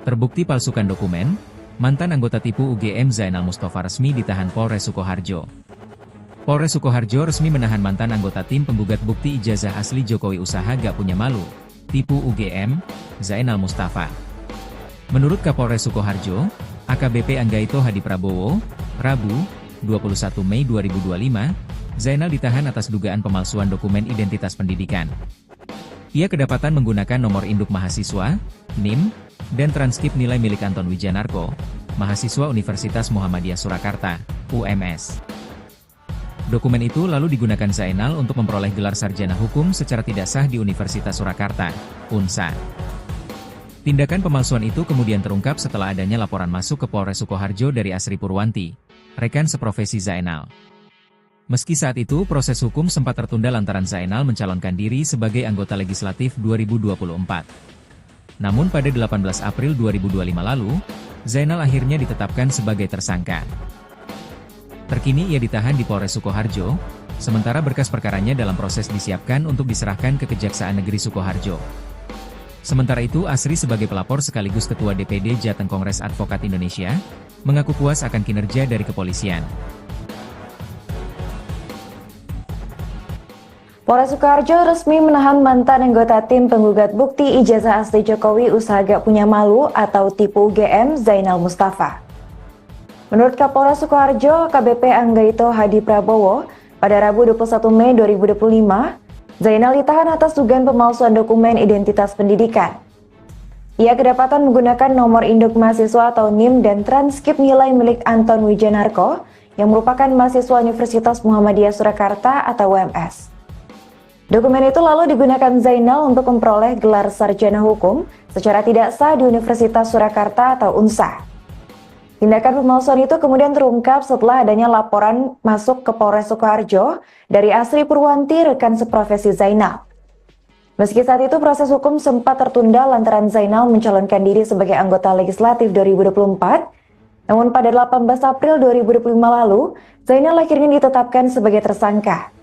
Terbukti palsukan dokumen, mantan anggota tipu UGM Zainal Mustafa resmi ditahan Polres Sukoharjo. Polres Sukoharjo resmi menahan mantan anggota tim penggugat bukti ijazah asli Jokowi usaha gak punya malu, tipu UGM, Zainal Mustafa. Menurut Kapolres Sukoharjo, AKBP Anggaito Hadi Prabowo, Rabu, 21 Mei 2025, Zainal ditahan atas dugaan pemalsuan dokumen identitas pendidikan. Ia kedapatan menggunakan nomor induk mahasiswa, NIM, dan transkip nilai milik Anton Wijanarko, mahasiswa Universitas Muhammadiyah Surakarta, UMS. Dokumen itu lalu digunakan Zainal untuk memperoleh gelar sarjana hukum secara tidak sah di Universitas Surakarta, UNSA. Tindakan pemalsuan itu kemudian terungkap setelah adanya laporan masuk ke Polres Sukoharjo dari Asri Purwanti, rekan seprofesi Zainal. Meski saat itu proses hukum sempat tertunda lantaran Zainal mencalonkan diri sebagai anggota legislatif 2024. Namun pada 18 April 2025 lalu, Zainal akhirnya ditetapkan sebagai tersangka. Terkini ia ditahan di Polres Sukoharjo, sementara berkas perkaranya dalam proses disiapkan untuk diserahkan ke Kejaksaan Negeri Sukoharjo. Sementara itu Asri sebagai pelapor sekaligus Ketua DPD Jateng Kongres Advokat Indonesia, mengaku puas akan kinerja dari kepolisian. Polres Sukoharjo resmi menahan mantan anggota tim penggugat bukti ijazah asli Jokowi usaha gak punya malu atau tipu UGM Zainal Mustafa. Menurut Kapolres Sukoharjo, AKBP Anggaito Hadi Prabowo, pada Rabu 21 Mei 2025, Zainal ditahan atas dugaan pemalsuan dokumen identitas pendidikan. Ia kedapatan menggunakan nomor induk mahasiswa atau NIM dan transkip nilai milik Anton Wijanarko, yang merupakan mahasiswa Universitas Muhammadiyah Surakarta atau UMS. Dokumen itu lalu digunakan Zainal untuk memperoleh gelar sarjana hukum secara tidak sah di Universitas Surakarta atau UNSA. Tindakan pemalsuan itu kemudian terungkap setelah adanya laporan masuk ke Polres Sukoharjo dari Asri Purwanti, rekan seprofesi Zainal. Meski saat itu proses hukum sempat tertunda lantaran Zainal mencalonkan diri sebagai anggota legislatif 2024, namun pada 18 April 2025 lalu, Zainal akhirnya ditetapkan sebagai tersangka.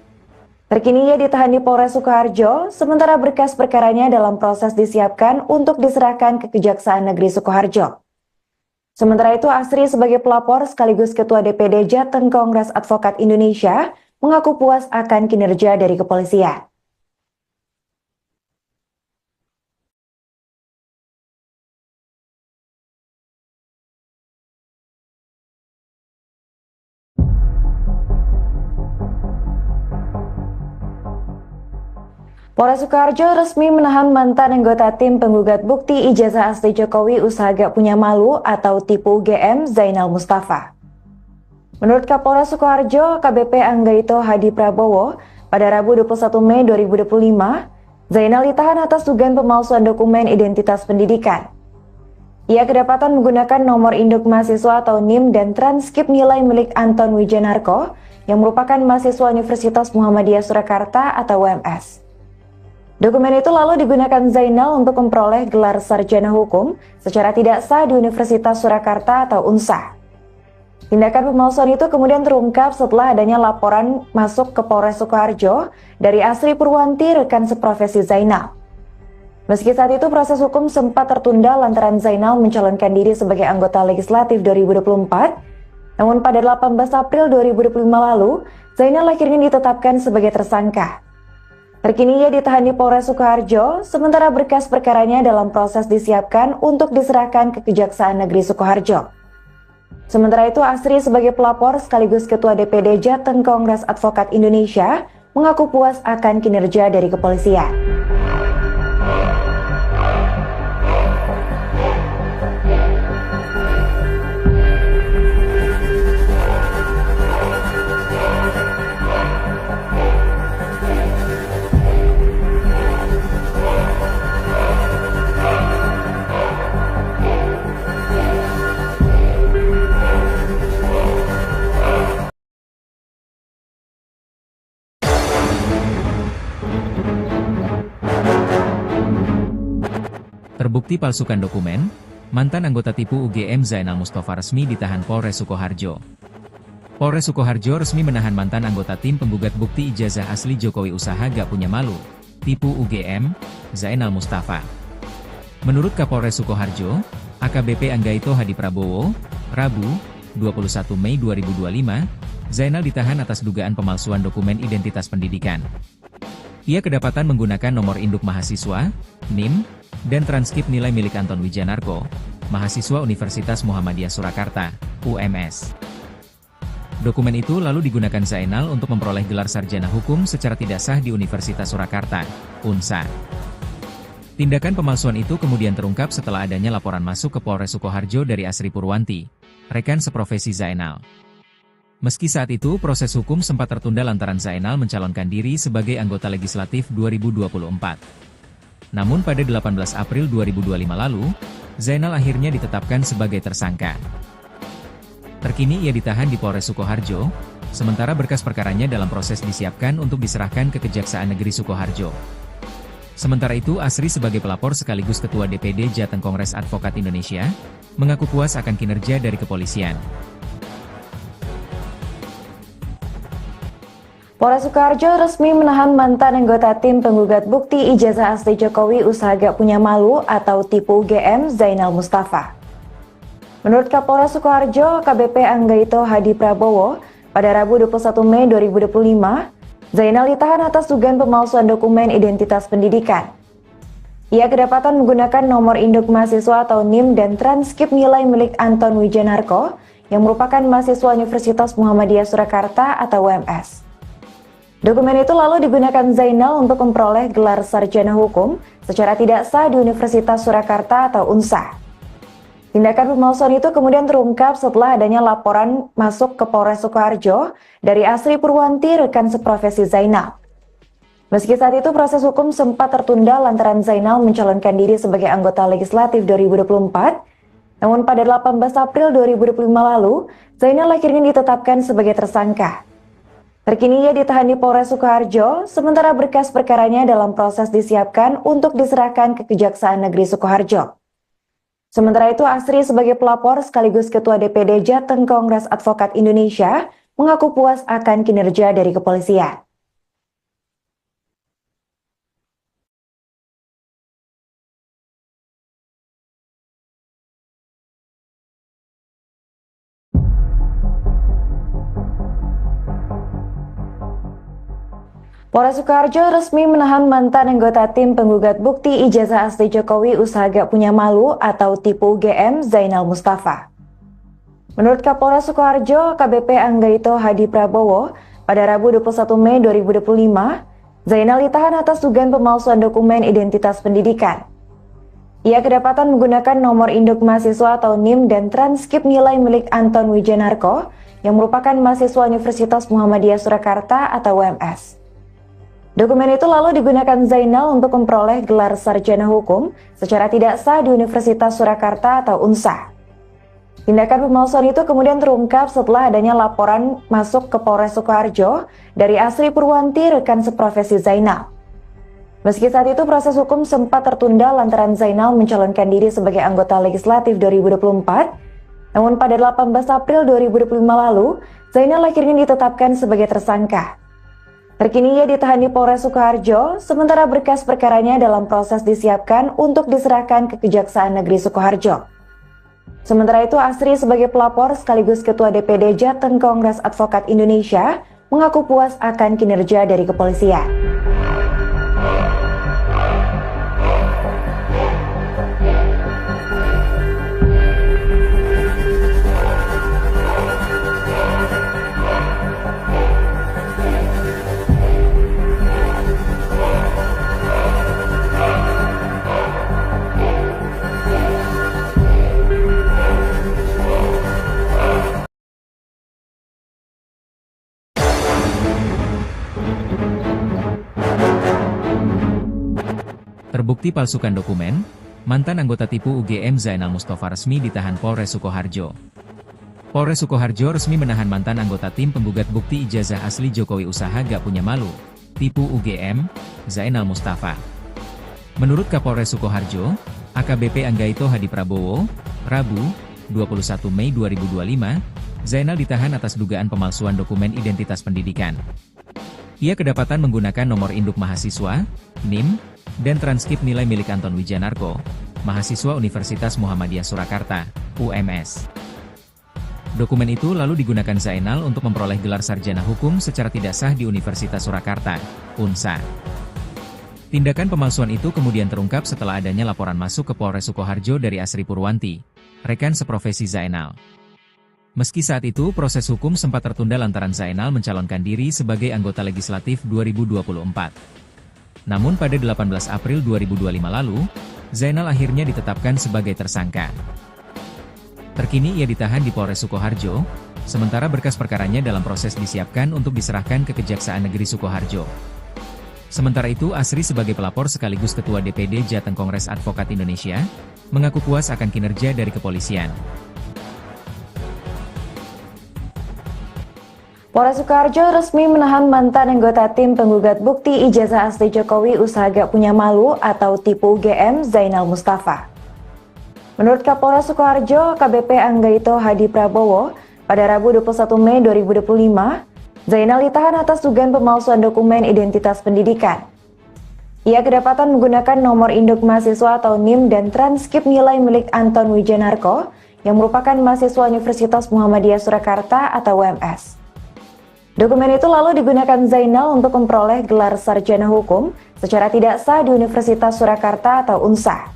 Terkini ia ditahan di Polres Sukoharjo, sementara berkas perkaranya dalam proses disiapkan untuk diserahkan ke Kejaksaan Negeri Sukoharjo. Sementara itu Asri sebagai pelapor sekaligus Ketua DPD Jateng Kongres Advokat Indonesia mengaku puas akan kinerja dari kepolisian. Polres Sukoharjo resmi menahan mantan anggota tim penggugat bukti ijazah asli Jokowi usaha gak punya malu atau tipu UGM Zainal Mustafa. Menurut Kapolres Sukoharjo, AKBP Anggaito Hadi Prabowo, pada Rabu 21 Mei 2025, Zainal ditahan atas dugaan pemalsuan dokumen identitas pendidikan. Ia kedapatan menggunakan nomor induk mahasiswa atau NIM dan transkip nilai milik Anton Wijanarko, yang merupakan mahasiswa Universitas Muhammadiyah Surakarta atau UMS. Dokumen itu lalu digunakan Zainal untuk memperoleh gelar sarjana hukum secara tidak sah di Universitas Surakarta atau UNSA. Tindakan pemalsuan itu kemudian terungkap setelah adanya laporan masuk ke Polres Sukoharjo dari Asri Purwanti, rekan seprofesi Zainal. Meski saat itu proses hukum sempat tertunda lantaran Zainal mencalonkan diri sebagai anggota legislatif 2024, namun pada 18 April 2025 lalu, Zainal akhirnya ditetapkan sebagai tersangka. Terkini ia ditahan di Polres Sukoharjo, sementara berkas perkaranya dalam proses disiapkan untuk diserahkan ke Kejaksaan Negeri Sukoharjo. Sementara itu Asri sebagai pelapor sekaligus Ketua DPD Jateng Kongres Advokat Indonesia mengaku puas akan kinerja dari kepolisian. Terbukti palsukan dokumen, mantan anggota tipu UGM Zainal Mustafa resmi ditahan Polres Sukoharjo. Polres Sukoharjo resmi menahan mantan anggota tim penggugat bukti ijazah asli Jokowi usaha gak punya malu, tipu UGM, Zainal Mustafa. Menurut Kapolres Sukoharjo, AKBP Anggaito Hadi Prabowo, Rabu, 21 Mei 2025, Zainal ditahan atas dugaan pemalsuan dokumen identitas pendidikan. Ia kedapatan menggunakan nomor induk mahasiswa, NIM, dan transkip nilai milik Anton Wijanarko, mahasiswa Universitas Muhammadiyah Surakarta, UMS. Dokumen itu lalu digunakan Zainal untuk memperoleh gelar sarjana hukum secara tidak sah di Universitas Surakarta, UNSA. Tindakan pemalsuan itu kemudian terungkap setelah adanya laporan masuk ke Polres Sukoharjo dari Asri Purwanti, rekan seprofesi Zainal. Meski saat itu proses hukum sempat tertunda lantaran Zainal mencalonkan diri sebagai anggota legislatif 2024. Namun pada 18 April 2025 lalu, Zainal akhirnya ditetapkan sebagai tersangka. Terkini ia ditahan di Polres Sukoharjo, sementara berkas perkaranya dalam proses disiapkan untuk diserahkan ke Kejaksaan Negeri Sukoharjo. Sementara itu Asri sebagai pelapor sekaligus Ketua DPD Jateng Kongres Advokat Indonesia, mengaku puas akan kinerja dari kepolisian. Polres Sukoharjo resmi menahan mantan anggota tim penggugat bukti ijazah asli Jokowi usaha gak punya malu atau tipu UGM Zainal Mustafa. Menurut Kapolres Sukoharjo, AKBP Anggaito Hadi Prabowo, pada Rabu 21 Mei 2025, Zainal ditahan atas dugaan pemalsuan dokumen identitas pendidikan. Ia kedapatan menggunakan nomor induk mahasiswa atau NIM dan transkip nilai milik Anton Wijanarko, yang merupakan mahasiswa Universitas Muhammadiyah Surakarta atau UMS. Dokumen itu lalu digunakan Zainal untuk memperoleh gelar sarjana hukum secara tidak sah di Universitas Surakarta atau UNSA. Tindakan pemalsuan itu kemudian terungkap setelah adanya laporan masuk ke Polres Sukoharjo dari Asri Purwanti, rekan seprofesi Zainal. Meski saat itu proses hukum sempat tertunda lantaran Zainal mencalonkan diri sebagai anggota legislatif 2024, namun pada 18 April 2025 lalu, Zainal akhirnya ditetapkan sebagai tersangka. Terkini ia ditahan di Polres Sukoharjo, sementara berkas perkaranya dalam proses disiapkan untuk diserahkan ke Kejaksaan Negeri Sukoharjo. Sementara itu Asri sebagai pelapor sekaligus Ketua DPD Jateng Kongres Advokat Indonesia mengaku puas akan kinerja dari kepolisian. Polres Sukoharjo resmi menahan mantan anggota tim penggugat bukti ijazah asli Jokowi usaha gak punya malu atau tipu UGM Zainal Mustafa. Menurut Kapolres Sukoharjo, AKBP Anggaito Hadi Prabowo, pada Rabu 21 Mei 2025, Zainal ditahan atas dugaan pemalsuan dokumen identitas pendidikan. Ia kedapatan menggunakan nomor induk mahasiswa atau NIM dan transkip nilai milik Anton Wijanarko, yang merupakan mahasiswa Universitas Muhammadiyah Surakarta atau UMS. Dokumen itu lalu digunakan Zainal untuk memperoleh gelar sarjana hukum secara tidak sah di Universitas Surakarta atau UNSA. Tindakan pemalsuan itu kemudian terungkap setelah adanya laporan masuk ke Polres Sukoharjo dari Asri Purwanti, rekan seprofesi Zainal. Meski saat itu proses hukum sempat tertunda lantaran Zainal mencalonkan diri sebagai anggota legislatif 2024, namun pada 18 April 2025 lalu, Zainal akhirnya ditetapkan sebagai tersangka. Terkini ia ditahan di Polres Sukoharjo, sementara berkas perkaranya dalam proses disiapkan untuk diserahkan ke Kejaksaan Negeri Sukoharjo. Sementara itu Asri sebagai pelapor sekaligus Ketua DPD Jateng Kongres Advokat Indonesia mengaku puas akan kinerja dari kepolisian. Terbukti palsukan dokumen, mantan anggota tipu UGM Zainal Mustafa resmi ditahan Polres Sukoharjo. Polres Sukoharjo resmi menahan mantan anggota tim penggugat bukti ijazah asli Jokowi usaha gak punya malu, tipu UGM, Zainal Mustafa. Menurut Kapolres Sukoharjo, AKBP Anggaito Hadi Prabowo, Rabu, 21 Mei 2025, Zainal ditahan atas dugaan pemalsuan dokumen identitas pendidikan. Ia kedapatan menggunakan nomor induk mahasiswa, NIM, dan transkrip nilai milik Anton Wijanarko, mahasiswa Universitas Muhammadiyah Surakarta, UMS. Dokumen itu lalu digunakan Zainal untuk memperoleh gelar sarjana hukum secara tidak sah di Universitas Surakarta, UNSA. Tindakan pemalsuan itu kemudian terungkap setelah adanya laporan masuk ke Polres Sukoharjo dari Asri Purwanti, rekan seprofesi Zainal. Meski saat itu proses hukum sempat tertunda lantaran Zainal mencalonkan diri sebagai anggota legislatif 2024. Namun pada 18 April 2025 lalu, Zainal akhirnya ditetapkan sebagai tersangka. Terkini ia ditahan di Polres Sukoharjo, sementara berkas perkaranya dalam proses disiapkan untuk diserahkan ke Kejaksaan Negeri Sukoharjo. Sementara itu Asri sebagai pelapor sekaligus Ketua DPD Jateng Kongres Advokat Indonesia, mengaku puas akan kinerja dari kepolisian. Polres Sukoharjo resmi menahan mantan anggota tim penggugat bukti ijazah asli Jokowi usaha gak punya malu atau tipu UGM Zainal Mustafa. Menurut Kapolres Sukoharjo, KBP Anggaito Hadi Prabowo, pada Rabu 21 Mei 2025, Zainal ditahan atas dugaan pemalsuan dokumen identitas pendidikan. Ia kedapatan menggunakan nomor induk mahasiswa atau NIM dan transkrip nilai milik Anton Wijanarko, yang merupakan mahasiswa Universitas Muhammadiyah Surakarta atau UMS. Dokumen itu lalu digunakan Zainal untuk memperoleh gelar sarjana hukum secara tidak sah di Universitas Surakarta atau UNSA.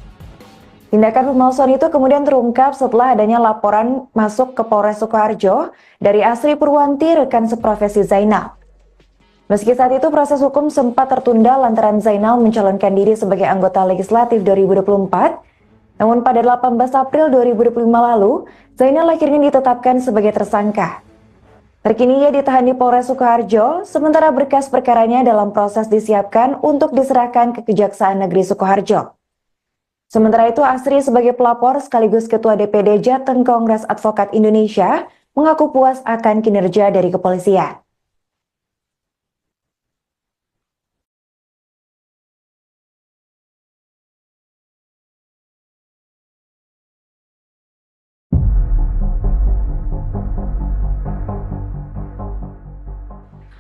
Tindakan pemalsuan itu kemudian terungkap setelah adanya laporan masuk ke Polres Sukoharjo dari Asri Purwanti, rekan seprofesi Zainal. Meski saat itu proses hukum sempat tertunda lantaran Zainal mencalonkan diri sebagai anggota legislatif 2024, namun pada 18 April 2025 lalu, Zainal akhirnya ditetapkan sebagai tersangka. Terkini ia ditahan di Polres Sukoharjo, sementara berkas perkaranya dalam proses disiapkan untuk diserahkan ke Kejaksaan Negeri Sukoharjo. Sementara itu, Asri sebagai pelapor sekaligus Ketua DPD Jateng Kongres Advokat Indonesia mengaku puas akan kinerja dari kepolisian.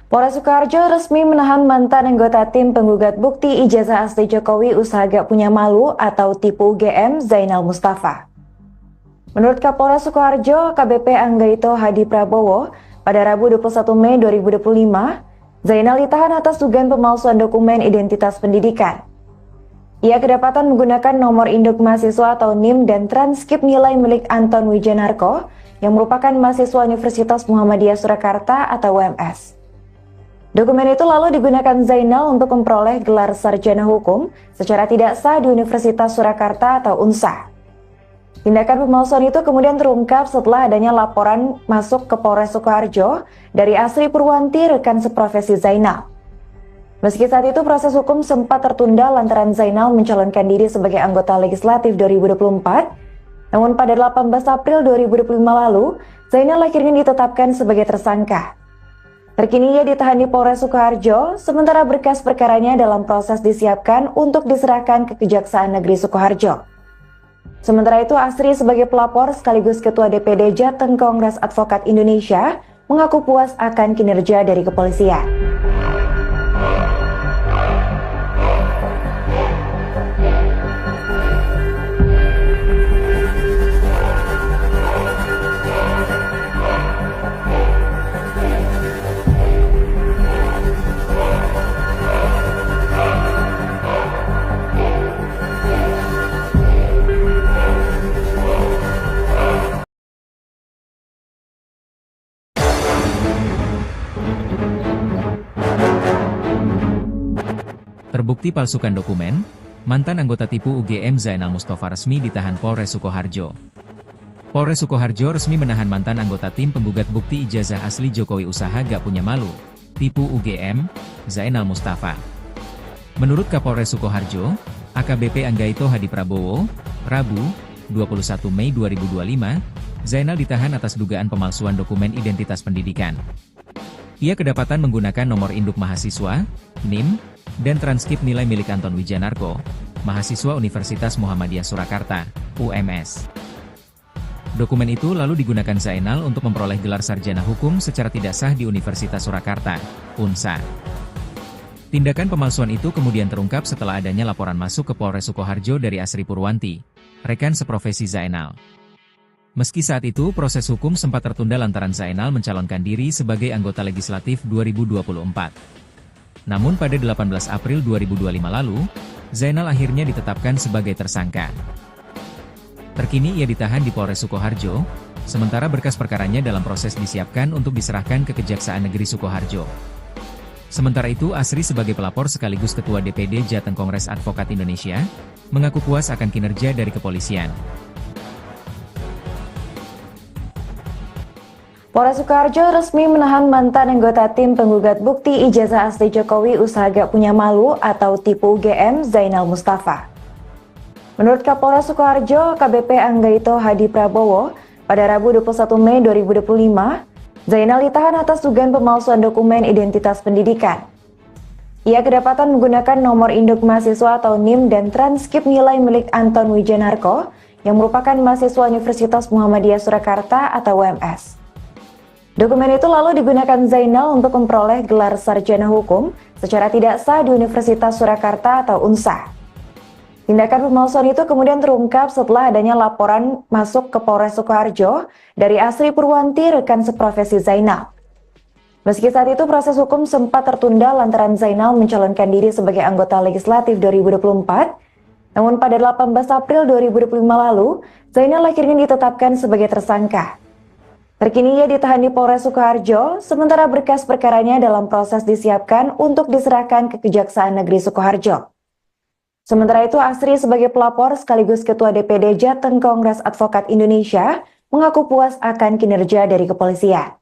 Polres Sukoharjo resmi menahan mantan anggota tim penggugat bukti ijazah asli Jokowi usaha gak punya malu atau tipu UGM Zainal Mustafa. Menurut Kapolres Sukoharjo, KBP Anggaito Hadi Prabowo, pada Rabu 21 Mei 2025, Zainal ditahan atas dugaan pemalsuan dokumen identitas pendidikan. Ia kedapatan menggunakan nomor induk mahasiswa atau NIM dan transkrip nilai milik Anton Wijanarko, yang merupakan mahasiswa Universitas Muhammadiyah Surakarta atau UMS. Dokumen itu lalu digunakan Zainal untuk memperoleh gelar sarjana hukum secara tidak sah di Universitas Surakarta atau UNSA. Tindakan pemalsuan itu kemudian terungkap setelah adanya laporan masuk ke Polres Sukoharjo dari Asri Purwanti, rekan seprofesi Zainal. Meski saat itu proses hukum sempat tertunda lantaran Zainal mencalonkan diri sebagai anggota legislatif 2024, namun pada 18 April 2025 lalu, Zainal akhirnya ditetapkan sebagai tersangka. Terkini ia ditahan di Polres Sukoharjo, sementara berkas perkaranya dalam proses disiapkan untuk diserahkan ke Kejaksaan Negeri Sukoharjo. Sementara itu, Asri sebagai pelapor sekaligus Ketua DPD Jateng Kongres Advokat Indonesia mengaku puas akan kinerja dari kepolisian. Terbukti palsukan dokumen, mantan anggota tipu UGM Zainal Mustafa resmi ditahan Polres Sukoharjo. Polres Sukoharjo resmi menahan mantan anggota tim penggugat bukti ijazah asli Jokowi usaha gak punya malu, tipu UGM, Zainal Mustafa. Menurut Kapolres Sukoharjo, AKBP Anggaito Hadi Prabowo, Rabu, 21 Mei 2025, Zainal ditahan atas dugaan pemalsuan dokumen identitas pendidikan. Ia kedapatan menggunakan nomor induk mahasiswa, NIM, dan transkrip nilai milik Anton Wijanarko, mahasiswa Universitas Muhammadiyah Surakarta, UMS. Dokumen itu lalu digunakan Zainal untuk memperoleh gelar sarjana hukum secara tidak sah di Universitas Surakarta, UNSA. Tindakan pemalsuan itu kemudian terungkap setelah adanya laporan masuk ke Polres Sukoharjo dari Asri Purwanti, rekan seprofesi Zainal. Meski saat itu proses hukum sempat tertunda lantaran Zainal mencalonkan diri sebagai anggota legislatif 2024. Namun pada 18 April 2025 lalu, Zainal akhirnya ditetapkan sebagai tersangka. Terkini ia ditahan di Polres Sukoharjo, sementara berkas perkaranya dalam proses disiapkan untuk diserahkan ke Kejaksaan Negeri Sukoharjo. Sementara itu Asri sebagai pelapor sekaligus Ketua DPD Jateng Kongres Advokat Indonesia, mengaku puas akan kinerja dari kepolisian. Polres Sukoharjo resmi menahan mantan anggota tim penggugat bukti ijazah asli Jokowi usaha gak punya malu atau tipu UGM Zainal Mustafa. Menurut Kapolres Sukoharjo, KBP Anggaito Hadi Prabowo, pada Rabu 21 Mei 2025, Zainal ditahan atas dugaan pemalsuan dokumen identitas pendidikan. Ia kedapatan menggunakan nomor induk mahasiswa atau NIM dan transkrip nilai milik Anton Wijanarko yang merupakan mahasiswa Universitas Muhammadiyah Surakarta atau UMS. Dokumen itu lalu digunakan Zainal untuk memperoleh gelar sarjana hukum secara tidak sah di Universitas Surakarta atau UNSA. Tindakan pemalsuan itu kemudian terungkap setelah adanya laporan masuk ke Polres Sukoharjo dari Asri Purwanti, rekan seprofesi Zainal. Meski saat itu proses hukum sempat tertunda lantaran Zainal mencalonkan diri sebagai anggota legislatif 2024, namun pada 18 April 2025 lalu, Zainal akhirnya ditetapkan sebagai tersangka. Terkini ia ditahan di Polres Sukoharjo, sementara berkas perkaranya dalam proses disiapkan untuk diserahkan ke Kejaksaan Negeri Sukoharjo. Sementara itu Asri sebagai pelapor sekaligus Ketua DPD Jateng Kongres Advokat Indonesia mengaku puas akan kinerja dari kepolisian.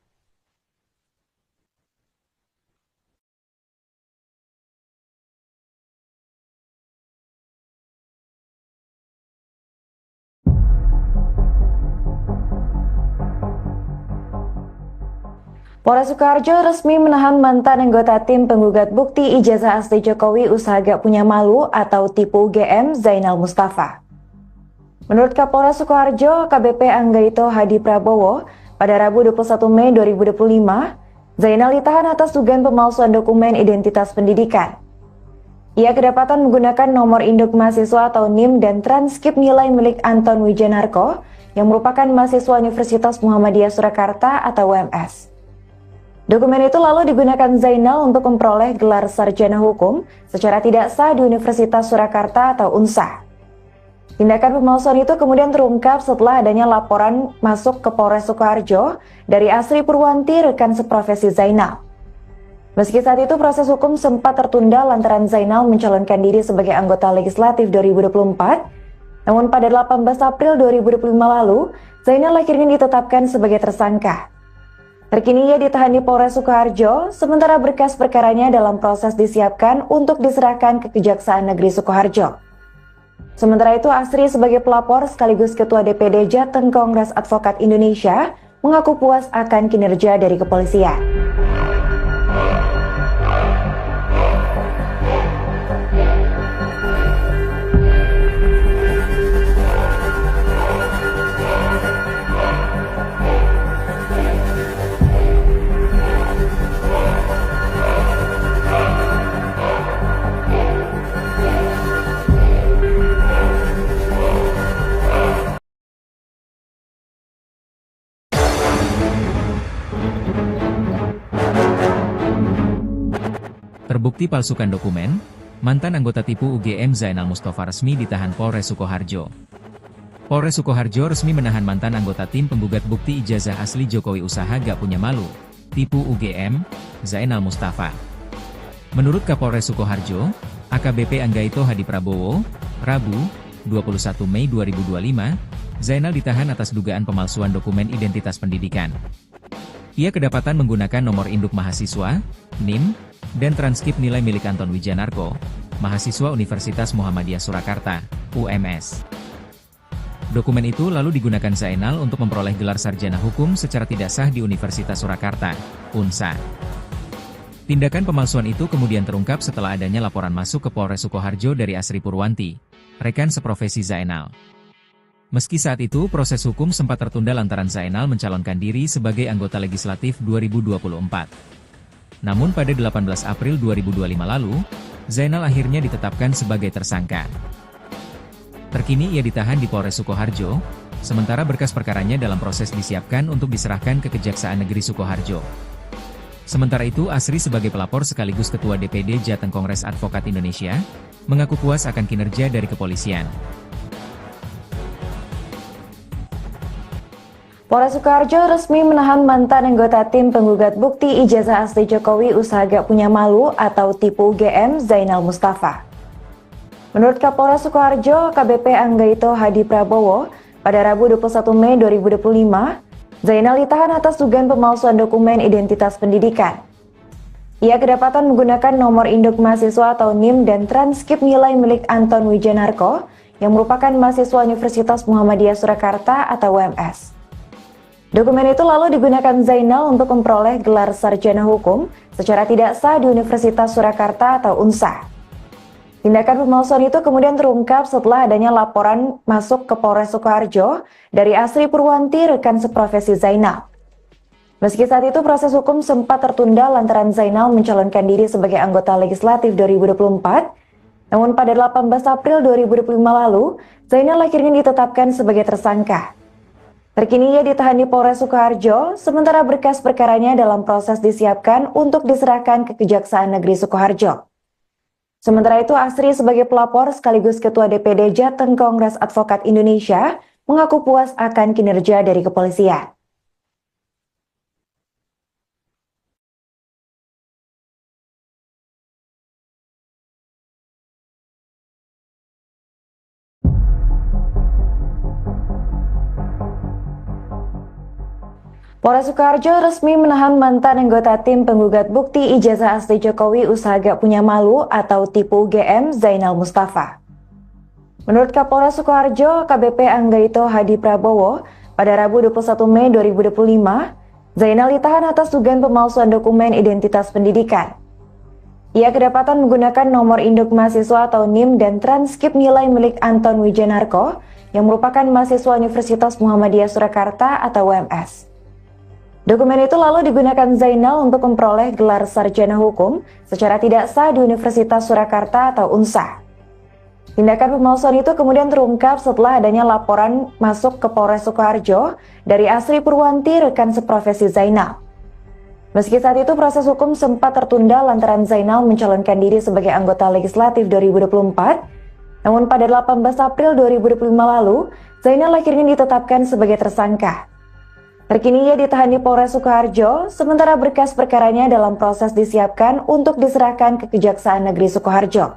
Polres Sukoharjo resmi menahan mantan anggota tim penggugat bukti ijazah asli Jokowi usaha gak punya malu atau tipu UGM Zainal Mustafa. Menurut Kapolres Sukoharjo, KBP Anggaito Hadi Prabowo, pada Rabu 21 Mei 2025, Zainal ditahan atas dugaan pemalsuan dokumen identitas pendidikan. Ia kedapatan menggunakan nomor induk mahasiswa atau NIM dan transkrip nilai milik Anton Wijanarko yang merupakan mahasiswa Universitas Muhammadiyah Surakarta atau UMS. Dokumen itu lalu digunakan Zainal untuk memperoleh gelar sarjana hukum secara tidak sah di Universitas Surakarta atau UNSA. Tindakan pemalsuan itu kemudian terungkap setelah adanya laporan masuk ke Polres Sukoharjo dari Asri Purwanti, rekan seprofesi Zainal. Meski saat itu proses hukum sempat tertunda lantaran Zainal mencalonkan diri sebagai anggota legislatif 2024, namun pada 18 April 2025 lalu, Zainal akhirnya ditetapkan sebagai tersangka. Terkini ia ditahan di Polres Sukoharjo, sementara berkas perkaranya dalam proses disiapkan untuk diserahkan ke Kejaksaan Negeri Sukoharjo. Sementara itu Asri sebagai pelapor sekaligus Ketua DPD Jateng Kongres Advokat Indonesia mengaku puas akan kinerja dari kepolisian. Terbukti palsukan dokumen, mantan anggota tipu UGM Zainal Mustafa resmi ditahan Polres Sukoharjo. Polres Sukoharjo resmi menahan mantan anggota tim penggugat bukti ijazah asli Jokowi usaha gak punya malu, tipu UGM, Zainal Mustafa. Menurut Kapolres Sukoharjo, AKBP Anggaito Hadi Prabowo, Rabu, 21 Mei 2025, Zainal ditahan atas dugaan pemalsuan dokumen identitas pendidikan. Ia kedapatan menggunakan nomor induk mahasiswa, NIM, dan transkrip nilai milik Anton Wijanarko, mahasiswa Universitas Muhammadiyah Surakarta, UMS. Dokumen itu lalu digunakan Zainal untuk memperoleh gelar sarjana hukum secara tidak sah di Universitas Surakarta, UNSA. Tindakan pemalsuan itu kemudian terungkap setelah adanya laporan masuk ke Polres Sukoharjo dari Asri Purwanti, rekan seprofesi Zainal. Meski saat itu proses hukum sempat tertunda lantaran Zainal mencalonkan diri sebagai anggota legislatif 2024. Namun pada 18 April 2025 lalu, Zainal akhirnya ditetapkan sebagai tersangka. Terkini ia ditahan di Polres Sukoharjo, sementara berkas perkaranya dalam proses disiapkan untuk diserahkan ke Kejaksaan Negeri Sukoharjo. Sementara itu Asri sebagai pelapor sekaligus Ketua DPD Jateng Kongres Advokat Indonesia, mengaku puas akan kinerja dari kepolisian. Polres Sukoharjo resmi menahan mantan anggota tim penggugat bukti ijazah asli Jokowi usaha gak punya malu atau tipu UGM Zainal Mustafa. Menurut Kapolres Sukoharjo, KBP Anggaito Hadi Prabowo, pada Rabu 21 Mei 2025, Zainal ditahan atas dugaan pemalsuan dokumen identitas pendidikan. Ia kedapatan menggunakan nomor induk mahasiswa atau NIM dan transkrip nilai milik Anton Wijanarko yang merupakan mahasiswa Universitas Muhammadiyah Surakarta atau UMS. Dokumen itu lalu digunakan Zainal untuk memperoleh gelar sarjana hukum secara tidak sah di Universitas Surakarta atau UNSA. Tindakan pemalsuan itu kemudian terungkap setelah adanya laporan masuk ke Polres Sukoharjo dari Asri Purwanti, rekan seprofesi Zainal. Meski saat itu proses hukum sempat tertunda lantaran Zainal mencalonkan diri sebagai anggota legislatif 2024, namun pada 18 April 2025 lalu, Zainal akhirnya ditetapkan sebagai tersangka. Terkini ia ditahan di Polres Sukoharjo, sementara berkas perkaranya dalam proses disiapkan untuk diserahkan ke Kejaksaan Negeri Sukoharjo. Sementara itu, Asri sebagai pelapor sekaligus Ketua DPD Jateng Kongres Advokat Indonesia mengaku puas akan kinerja dari kepolisian. Polres Sukoharjo resmi menahan mantan anggota tim penggugat bukti ijazah asli Jokowi usaha gak punya malu atau tipu UGM Zainal Mustafa. Menurut Kapolres Sukoharjo, KBP Anggaito Hadi Prabowo, pada Rabu 21 Mei 2025, Zainal ditahan atas dugaan pemalsuan dokumen identitas pendidikan. Ia kedapatan menggunakan nomor induk mahasiswa atau NIM dan transkrip nilai milik Anton Wijanarko yang merupakan mahasiswa Universitas Muhammadiyah Surakarta atau UMS. Dokumen itu lalu digunakan Zainal untuk memperoleh gelar sarjana hukum secara tidak sah di Universitas Surakarta atau UNSA. Tindakan pemalsuan itu kemudian terungkap setelah adanya laporan masuk ke Polres Sukoharjo dari Asri Purwanti, rekan seprofesi Zainal. Meski saat itu proses hukum sempat tertunda lantaran Zainal mencalonkan diri sebagai anggota legislatif 2024, namun pada 18 April 2025 lalu, Zainal akhirnya ditetapkan sebagai tersangka. Terkini ia ditahan di Polres Sukoharjo, sementara berkas perkaranya dalam proses disiapkan untuk diserahkan ke Kejaksaan Negeri Sukoharjo.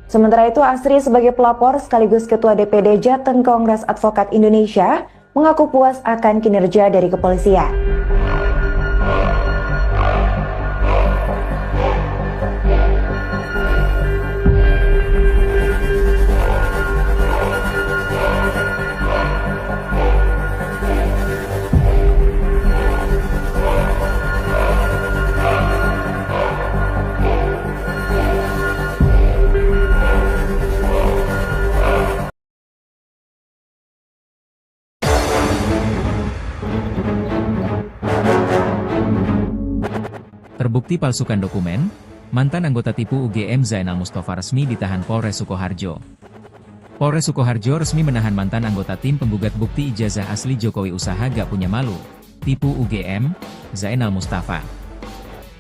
Sementara itu, Asri sebagai pelapor sekaligus Ketua DPD Jateng Kongres Advokat Indonesia mengaku puas akan kinerja dari kepolisian. Terbukti palsukan dokumen, mantan anggota tipu UGM Zainal Mustafa resmi ditahan Polres Sukoharjo. Polres Sukoharjo resmi menahan mantan anggota tim penggugat bukti ijazah asli Jokowi usaha gak punya malu, tipu UGM, Zainal Mustafa.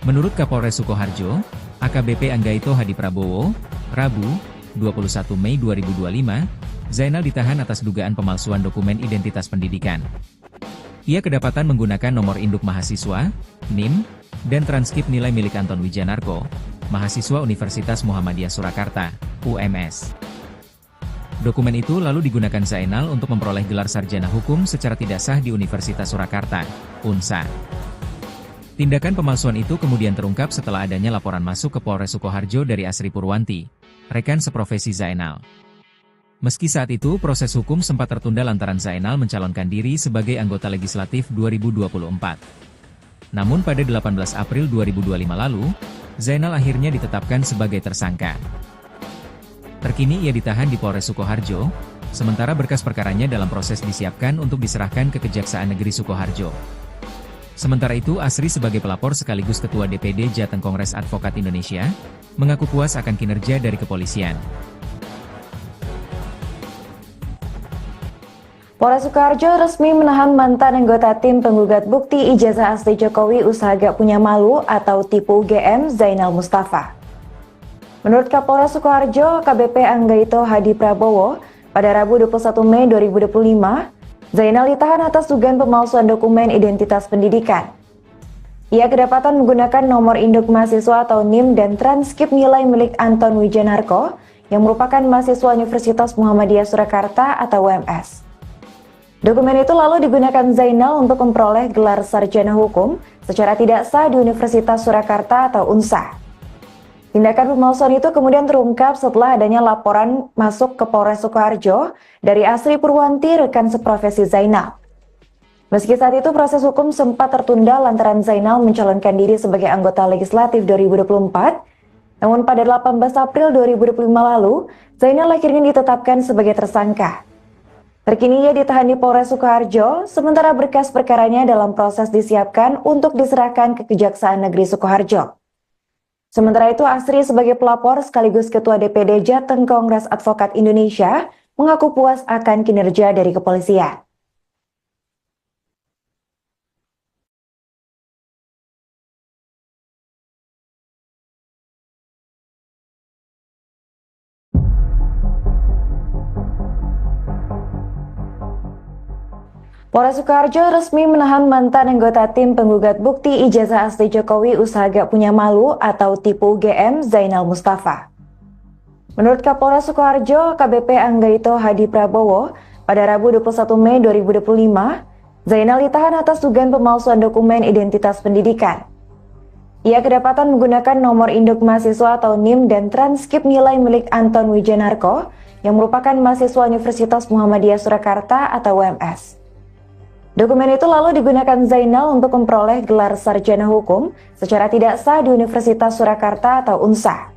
Menurut Kapolres Sukoharjo, AKBP Anggaito Hadi Prabowo, Rabu, 21 Mei 2025, Zainal ditahan atas dugaan pemalsuan dokumen identitas pendidikan. Ia kedapatan menggunakan nomor induk mahasiswa, NIM, dan transkrip nilai milik Anton Wijanarko, mahasiswa Universitas Muhammadiyah Surakarta, UMS. Dokumen itu lalu digunakan Zainal untuk memperoleh gelar sarjana hukum secara tidak sah di Universitas Surakarta, UNSA. Tindakan pemalsuan itu kemudian terungkap setelah adanya laporan masuk ke Polres Sukoharjo dari Asri Purwanti, rekan seprofesi Zainal. Meski saat itu proses hukum sempat tertunda lantaran Zainal mencalonkan diri sebagai anggota legislatif 2024. Namun pada 18 April 2025 lalu, Zainal akhirnya ditetapkan sebagai tersangka. Terkini ia ditahan di Polres Sukoharjo, sementara berkas perkaranya dalam proses disiapkan untuk diserahkan ke Kejaksaan Negeri Sukoharjo. Sementara itu Asri sebagai pelapor sekaligus Ketua DPD Jateng Kongres Advokat Indonesia, mengaku puas akan kinerja dari kepolisian. Polres Sukoharjo resmi menahan mantan anggota tim penggugat bukti ijazah asli Jokowi usaha gak punya malu atau tipu UGM Zainal Mustafa. Menurut Kapolres Sukoharjo, KBP Anggaito Hadi Prabowo, pada Rabu 21 Mei 2025, Zainal ditahan atas dugaan pemalsuan dokumen identitas pendidikan. Ia kedapatan menggunakan nomor induk mahasiswa atau NIM dan transkrip nilai milik Anton Wijanarko yang merupakan mahasiswa Universitas Muhammadiyah Surakarta atau UMS. Dokumen itu lalu digunakan Zainal untuk memperoleh gelar sarjana hukum secara tidak sah di Universitas Surakarta atau UNSA. Tindakan pemalsuan itu kemudian terungkap setelah adanya laporan masuk ke Polres Sukoharjo dari Asri Purwanti, rekan seprofesi Zainal. Meski saat itu proses hukum sempat tertunda lantaran Zainal mencalonkan diri sebagai anggota legislatif 2024, namun pada 18 April 2025 lalu, Zainal akhirnya ditetapkan sebagai tersangka. Terkini ia ditahan di Polres Sukoharjo, sementara berkas perkaranya dalam proses disiapkan untuk diserahkan ke Kejaksaan Negeri Sukoharjo. Sementara itu, Asri sebagai pelapor sekaligus Ketua DPD Jateng Kongres Advokat Indonesia mengaku puas akan kinerja dari kepolisian. Polres Sukoharjo resmi menahan mantan anggota tim penggugat bukti ijazah asli Jokowi usaha gak punya malu atau tipu UGM Zainal Mustafa. Menurut Kapolres Sukoharjo, KBP Anggaito Hadi Prabowo, pada Rabu 21 Mei 2025, Zainal ditahan atas dugaan pemalsuan dokumen identitas pendidikan. Ia kedapatan menggunakan nomor induk mahasiswa atau NIM dan transkrip nilai milik Anton Wijanarko yang merupakan mahasiswa Universitas Muhammadiyah Surakarta atau UMS. Dokumen itu lalu digunakan Zainal untuk memperoleh gelar sarjana hukum secara tidak sah di Universitas Surakarta atau UNSA.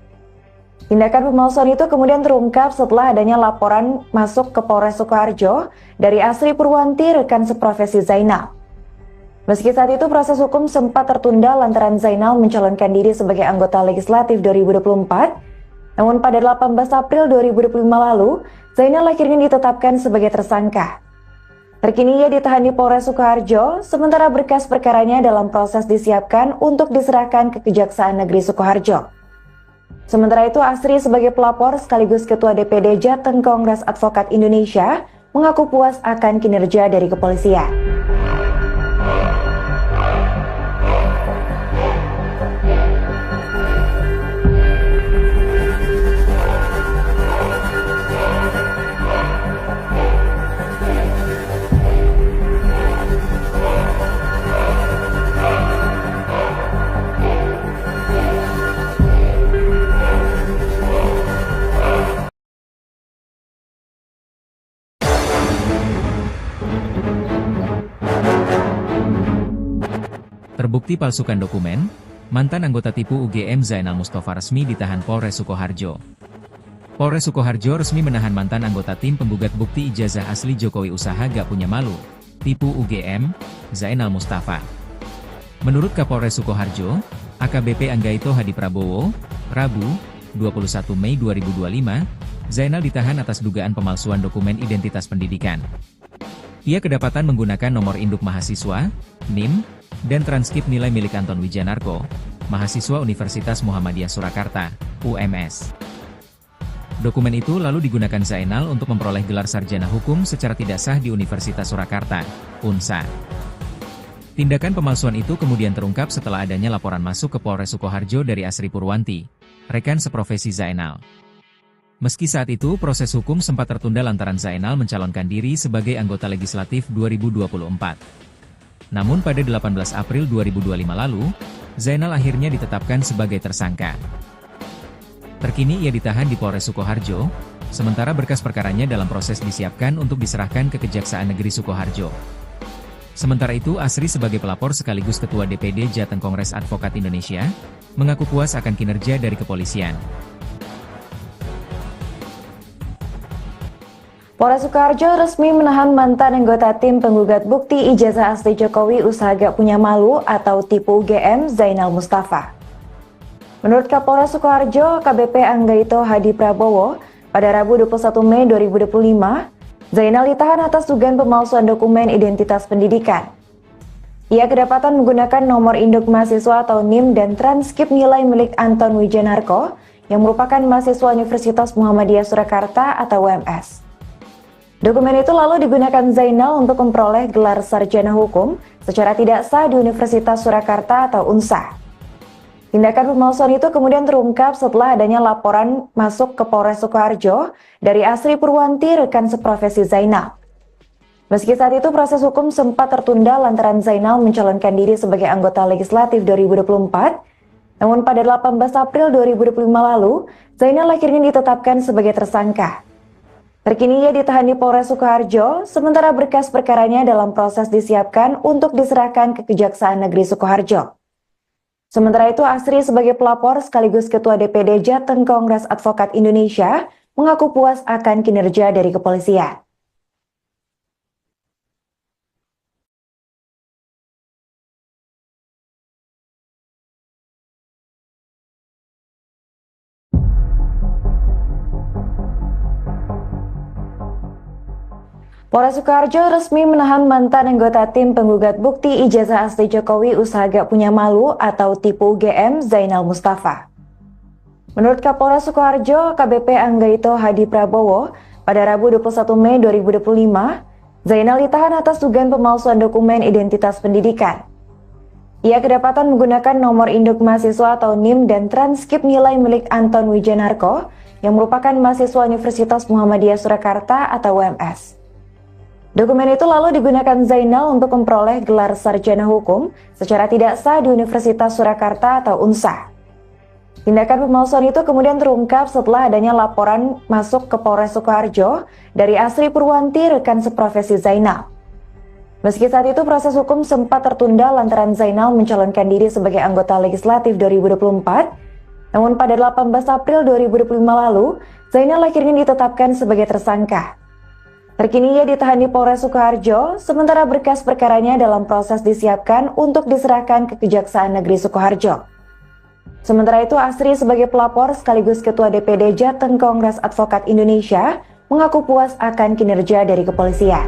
Tindakan pemalsuan itu kemudian terungkap setelah adanya laporan masuk ke Polres Sukoharjo dari Asri Purwanti, rekan seprofesi Zainal. Meski saat itu proses hukum sempat tertunda lantaran Zainal mencalonkan diri sebagai anggota legislatif 2024, namun pada 18 April 2025 lalu, Zainal akhirnya ditetapkan sebagai tersangka. Terkini ia ditahan di Polres Sukoharjo, sementara berkas perkaranya dalam proses disiapkan untuk diserahkan ke Kejaksaan Negeri Sukoharjo. Sementara itu, Asri sebagai pelapor sekaligus Ketua DPD Jateng Kongres Advokat Indonesia mengaku puas akan kinerja dari kepolisian. Terbukti palsukan dokumen, mantan anggota tipu UGM Zainal Mustafa resmi ditahan Polres Sukoharjo. Polres Sukoharjo resmi menahan mantan anggota tim penggugat bukti ijazah asli Jokowi usaha gak punya malu, tipu UGM, Zainal Mustafa. Menurut Kapolres Sukoharjo, AKBP Anggaito Hadi Prabowo, Rabu, 21 Mei 2025, Zainal ditahan atas dugaan pemalsuan dokumen identitas pendidikan. Ia kedapatan menggunakan nomor induk mahasiswa, NIM, dan transkrip nilai milik Anton Wijanarko, mahasiswa Universitas Muhammadiyah Surakarta, UMS. Dokumen itu lalu digunakan Zainal untuk memperoleh gelar sarjana hukum secara tidak sah di Universitas Surakarta, UNSA. Tindakan pemalsuan itu kemudian terungkap setelah adanya laporan masuk ke Polres Sukoharjo dari Asri Purwanti, rekan seprofesi Zainal. Meski saat itu proses hukum sempat tertunda lantaran Zainal mencalonkan diri sebagai anggota legislatif 2024. Namun pada 18 April 2025 lalu, Zainal akhirnya ditetapkan sebagai tersangka. Terkini ia ditahan di Polres Sukoharjo, sementara berkas perkaranya dalam proses disiapkan untuk diserahkan ke Kejaksaan Negeri Sukoharjo. Sementara itu Asri sebagai pelapor sekaligus Ketua DPD Jateng Kongres Advokat Indonesia, mengaku puas akan kinerja dari kepolisian. Polres Sukoharjo resmi menahan mantan anggota tim penggugat bukti ijazah asli Jokowi usaha gak punya malu atau tipu UGM Zainal Mustafa. Menurut Kapolres Sukoharjo, KBP Anggaito Hadi Prabowo, pada Rabu 21 Mei 2025, Zainal ditahan atas dugaan pemalsuan dokumen identitas pendidikan. Ia kedapatan menggunakan nomor induk mahasiswa atau NIM dan transkrip nilai milik Anton Wijanarko yang merupakan mahasiswa Universitas Muhammadiyah Surakarta atau UMS. Dokumen itu lalu digunakan Zainal untuk memperoleh gelar sarjana hukum secara tidak sah di Universitas Surakarta atau UNSA. Tindakan pemalsuan itu kemudian terungkap setelah adanya laporan masuk ke Polres Sukoharjo dari Asri Purwanti, rekan seprofesi Zainal. Meski saat itu proses hukum sempat tertunda lantaran Zainal mencalonkan diri sebagai anggota legislatif 2024, namun pada 18 April 2025 lalu, Zainal akhirnya ditetapkan sebagai tersangka. Terkini ia ditahan di Polres Sukoharjo, sementara berkas perkaranya dalam proses disiapkan untuk diserahkan ke Kejaksaan Negeri Sukoharjo. Sementara itu Asri sebagai pelapor sekaligus Ketua DPD Jateng Kongres Advokat Indonesia mengaku puas akan kinerja dari kepolisian. Polres Sukoharjo resmi menahan mantan anggota tim penggugat bukti ijazah asli Jokowi usaha gak punya malu atau tipu UGM Zainal Mustafa. Menurut Kapolres Sukoharjo, KBP Anggaito Hadi Prabowo, pada Rabu 21 Mei 2025, Zainal ditahan atas dugaan pemalsuan dokumen identitas pendidikan. Ia kedapatan menggunakan nomor induk mahasiswa atau NIM dan transkrip nilai milik Anton Wijanarko yang merupakan mahasiswa Universitas Muhammadiyah Surakarta atau UMS. Dokumen itu lalu digunakan Zainal untuk memperoleh gelar sarjana hukum secara tidak sah di Universitas Surakarta atau UNSA. Tindakan pemalsuan itu kemudian terungkap setelah adanya laporan masuk ke Polres Sukoharjo dari Asri Purwanti, rekan seprofesi Zainal. Meski saat itu proses hukum sempat tertunda lantaran Zainal mencalonkan diri sebagai anggota legislatif 2024, namun pada 18 April 2025 lalu, Zainal akhirnya ditetapkan sebagai tersangka. Terkini ia ditahan di Polres Sukoharjo, sementara berkas perkaranya dalam proses disiapkan untuk diserahkan ke Kejaksaan Negeri Sukoharjo. Sementara itu Asri sebagai pelapor sekaligus Ketua DPD Jateng Kongres Advokat Indonesia mengaku puas akan kinerja dari kepolisian.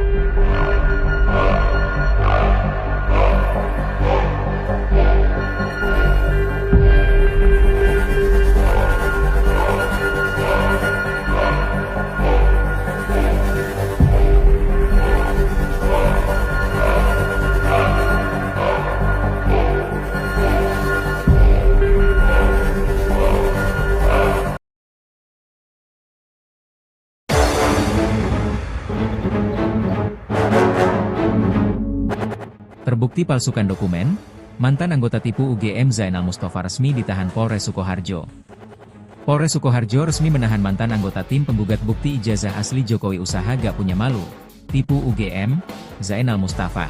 Terbukti palsukan dokumen, mantan anggota tipu UGM Zainal Mustafa resmi ditahan Polres Sukoharjo. Polres Sukoharjo resmi menahan mantan anggota tim penggugat bukti ijazah asli Jokowi usaha gak punya malu, tipu UGM, Zainal Mustafa.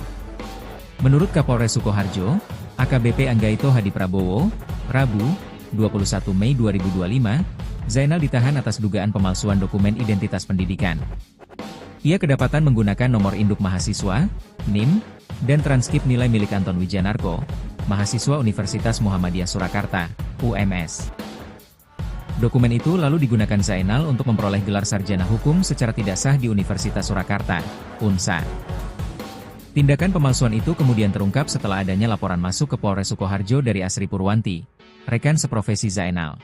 Menurut Kapolres Sukoharjo, AKBP Anggaito Hadi Prabowo, Rabu, 21 Mei 2025, Zainal ditahan atas dugaan pemalsuan dokumen identitas pendidikan. Ia kedapatan menggunakan nomor induk mahasiswa, NIM, dan transkrip nilai milik Anton Wijanarko, mahasiswa Universitas Muhammadiyah Surakarta, UMS. Dokumen itu lalu digunakan Zainal untuk memperoleh gelar sarjana hukum secara tidak sah di Universitas Surakarta, UNSA. Tindakan pemalsuan itu kemudian terungkap setelah adanya laporan masuk ke Polres Sukoharjo dari Asri Purwanti, rekan seprofesi Zainal.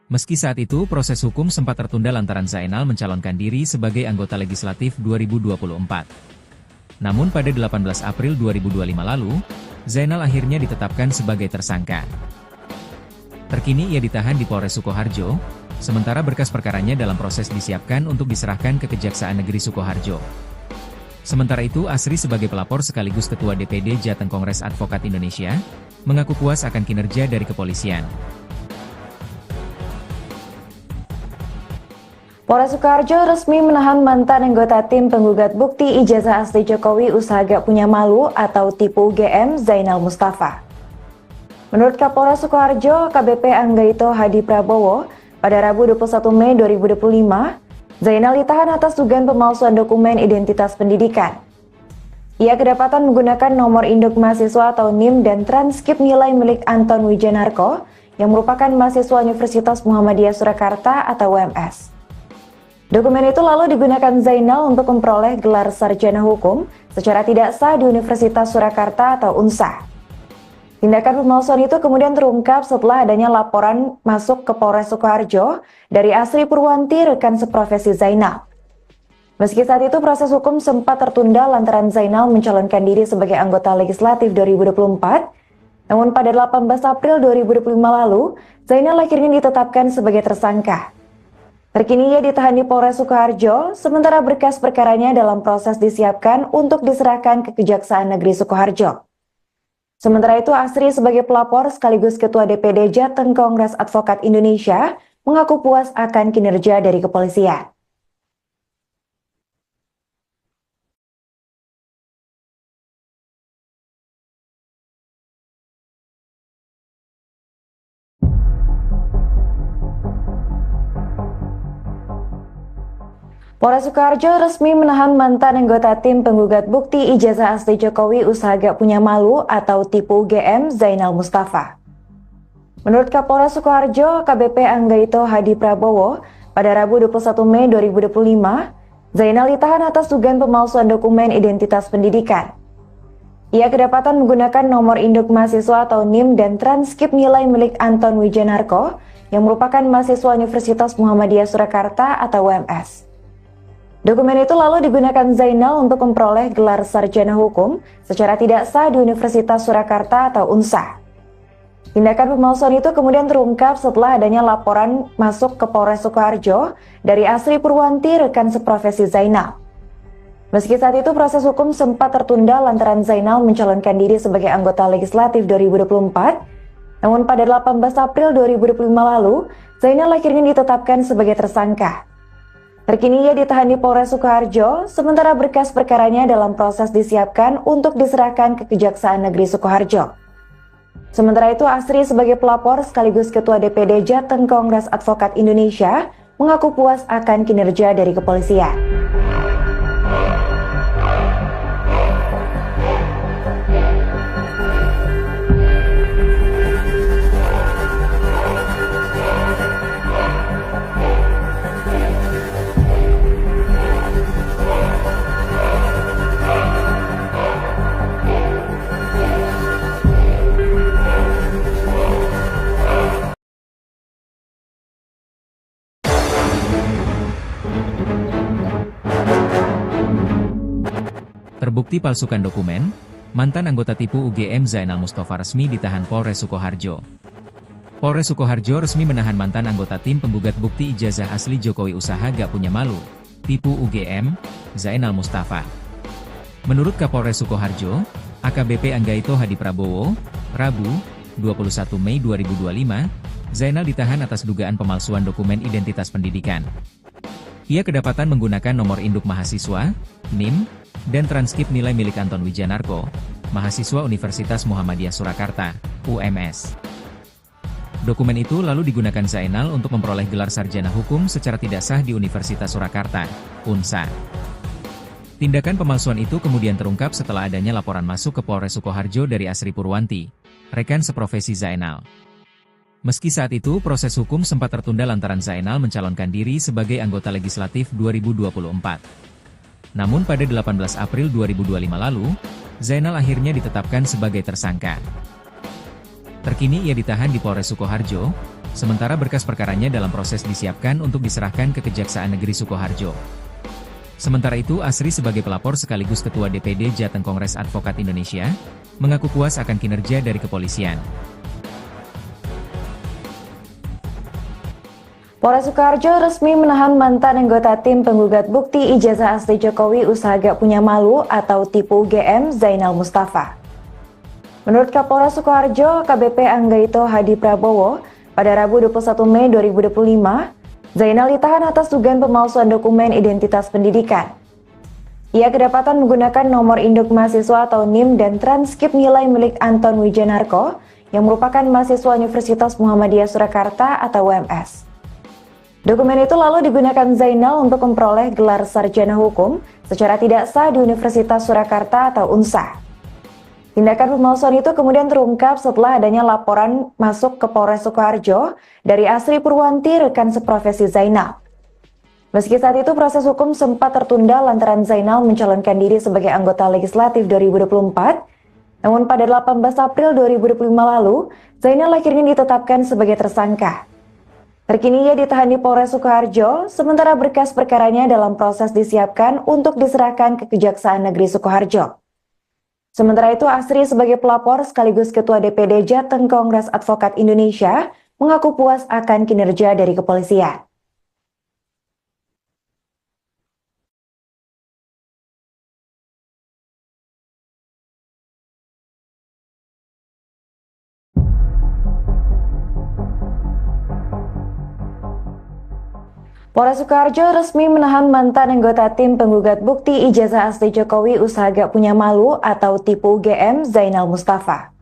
Meski saat itu proses hukum sempat tertunda lantaran Zainal mencalonkan diri sebagai anggota legislatif 2024. Namun pada 18 April 2025 lalu, Zainal akhirnya ditetapkan sebagai tersangka. Terkini ia ditahan di Polres Sukoharjo, sementara berkas perkaranya dalam proses disiapkan untuk diserahkan ke Kejaksaan Negeri Sukoharjo. Sementara itu Asri sebagai pelapor sekaligus Ketua DPD Jateng Kongres Advokat Indonesia, mengaku puas akan kinerja dari kepolisian. Polres Sukoharjo resmi menahan mantan anggota tim penggugat bukti ijazah asli Jokowi usaha gak punya malu atau tipu UGM Zainal Mustafa. Menurut Kapolres Sukoharjo, KBP Anggaito Hadi Prabowo, pada Rabu 21 Mei 2025, Zainal ditahan atas dugaan pemalsuan dokumen identitas pendidikan. Ia kedapatan menggunakan nomor induk mahasiswa atau NIM dan transkrip nilai milik Anton Wijanarko yang merupakan mahasiswa Universitas Muhammadiyah Surakarta atau UMS. Dokumen itu lalu digunakan Zainal untuk memperoleh gelar sarjana hukum secara tidak sah di Universitas Surakarta atau UNSA. Tindakan pemalsuan itu kemudian terungkap setelah adanya laporan masuk ke Polres Sukoharjo dari Asri Purwanti, rekan seprofesi Zainal. Meski saat itu proses hukum sempat tertunda lantaran Zainal mencalonkan diri sebagai anggota legislatif 2024, namun pada 18 April 2025 lalu, Zainal akhirnya ditetapkan sebagai tersangka. Terkini ia ditahan di Polres Sukoharjo, sementara berkas perkaranya dalam proses disiapkan untuk diserahkan ke Kejaksaan Negeri Sukoharjo. Sementara itu, Asri sebagai pelapor sekaligus Ketua DPD Jateng Kongres Advokat Indonesia mengaku puas akan kinerja dari kepolisian. Polres Sukoharjo resmi menahan mantan anggota tim penggugat bukti ijazah asli Jokowi usaha gak punya malu atau tipu UGM Zainal Mustafa. Menurut Kapolres Sukoharjo, KBP Anggaito Hadi Prabowo, pada Rabu 21 Mei 2025, Zainal ditahan atas dugaan pemalsuan dokumen identitas pendidikan. Ia kedapatan menggunakan nomor induk mahasiswa atau NIM dan transkrip nilai milik Anton Wijanarko yang merupakan mahasiswa Universitas Muhammadiyah Surakarta atau UMS. Dokumen itu lalu digunakan Zainal untuk memperoleh gelar sarjana hukum secara tidak sah di Universitas Surakarta atau UNSA. Tindakan pemalsuan itu kemudian terungkap setelah adanya laporan masuk ke Polres Sukoharjo dari Asri Purwanti, rekan seprofesi Zainal. Meski saat itu proses hukum sempat tertunda lantaran Zainal mencalonkan diri sebagai anggota legislatif 2024, namun pada 18 April 2025 lalu, Zainal akhirnya ditetapkan sebagai tersangka. Terkini ia ditahan di Polres Sukoharjo, sementara berkas perkaranya dalam proses disiapkan untuk diserahkan ke Kejaksaan Negeri Sukoharjo. Sementara itu, Asri sebagai pelapor sekaligus Ketua DPD Jateng Kongres Advokat Indonesia mengaku puas akan kinerja dari kepolisian. Terbukti palsukan dokumen, mantan anggota tipu UGM Zainal Mustafa resmi ditahan Polres Sukoharjo. Polres Sukoharjo resmi menahan mantan anggota tim penggugat bukti ijazah asli Jokowi usaha gak punya malu, tipu UGM, Zainal Mustafa. Menurut Kapolres Sukoharjo, AKBP Anggaito Hadi Prabowo, Rabu, 21 Mei 2025, Zainal ditahan atas dugaan pemalsuan dokumen identitas pendidikan. Ia kedapatan menggunakan nomor induk mahasiswa, NIM, dan transkrip nilai milik Anton Wijanarko, mahasiswa Universitas Muhammadiyah Surakarta, UMS. Dokumen itu lalu digunakan Zainal untuk memperoleh gelar sarjana hukum secara tidak sah di Universitas Surakarta, UNSA. Tindakan pemalsuan itu kemudian terungkap setelah adanya laporan masuk ke Polres Sukoharjo dari Asri Purwanti, rekan seprofesi Zainal. Meski saat itu proses hukum sempat tertunda lantaran Zainal mencalonkan diri sebagai anggota legislatif 2024. Namun pada 18 April 2025 lalu, Zainal akhirnya ditetapkan sebagai tersangka. Terkini ia ditahan di Polres Sukoharjo, sementara berkas perkaranya dalam proses disiapkan untuk diserahkan ke Kejaksaan Negeri Sukoharjo. Sementara itu, Asri sebagai pelapor sekaligus Ketua DPD Jateng Kongres Advokat Indonesia, mengaku puas akan kinerja dari kepolisian. Polres Sukoharjo resmi menahan mantan anggota tim penggugat bukti ijazah asli Jokowi usaha gak punya malu atau tipu UGM Zainal Mustafa. Menurut Kapolres Sukoharjo, KBP Anggaito Hadi Prabowo, pada Rabu 21 Mei 2025, Zainal ditahan atas dugaan pemalsuan dokumen identitas pendidikan. Ia kedapatan menggunakan nomor induk mahasiswa atau NIM dan transkrip nilai milik Anton Wijanarko yang merupakan mahasiswa Universitas Muhammadiyah Surakarta atau UMS. Dokumen itu lalu digunakan Zainal untuk memperoleh gelar sarjana hukum secara tidak sah di Universitas Surakarta atau UNSA. Tindakan pemalsuan itu kemudian terungkap setelah adanya laporan masuk ke Polres Sukoharjo dari Asri Purwanti, rekan seprofesi Zainal. Meski saat itu proses hukum sempat tertunda lantaran Zainal mencalonkan diri sebagai anggota legislatif 2024, namun pada 18 April 2025 lalu, Zainal akhirnya ditetapkan sebagai tersangka. Terkini ia ditahan di Polres Sukoharjo, sementara berkas perkaranya dalam proses disiapkan untuk diserahkan ke Kejaksaan Negeri Sukoharjo. Sementara itu Asri sebagai pelapor sekaligus Ketua DPD Jateng Kongres Advokat Indonesia mengaku puas akan kinerja dari kepolisian. Polres Sukoharjo resmi menahan mantan anggota tim penggugat bukti ijazah asli Jokowi usaha gak punya malu atau tipu UGM Zainal Mustafa.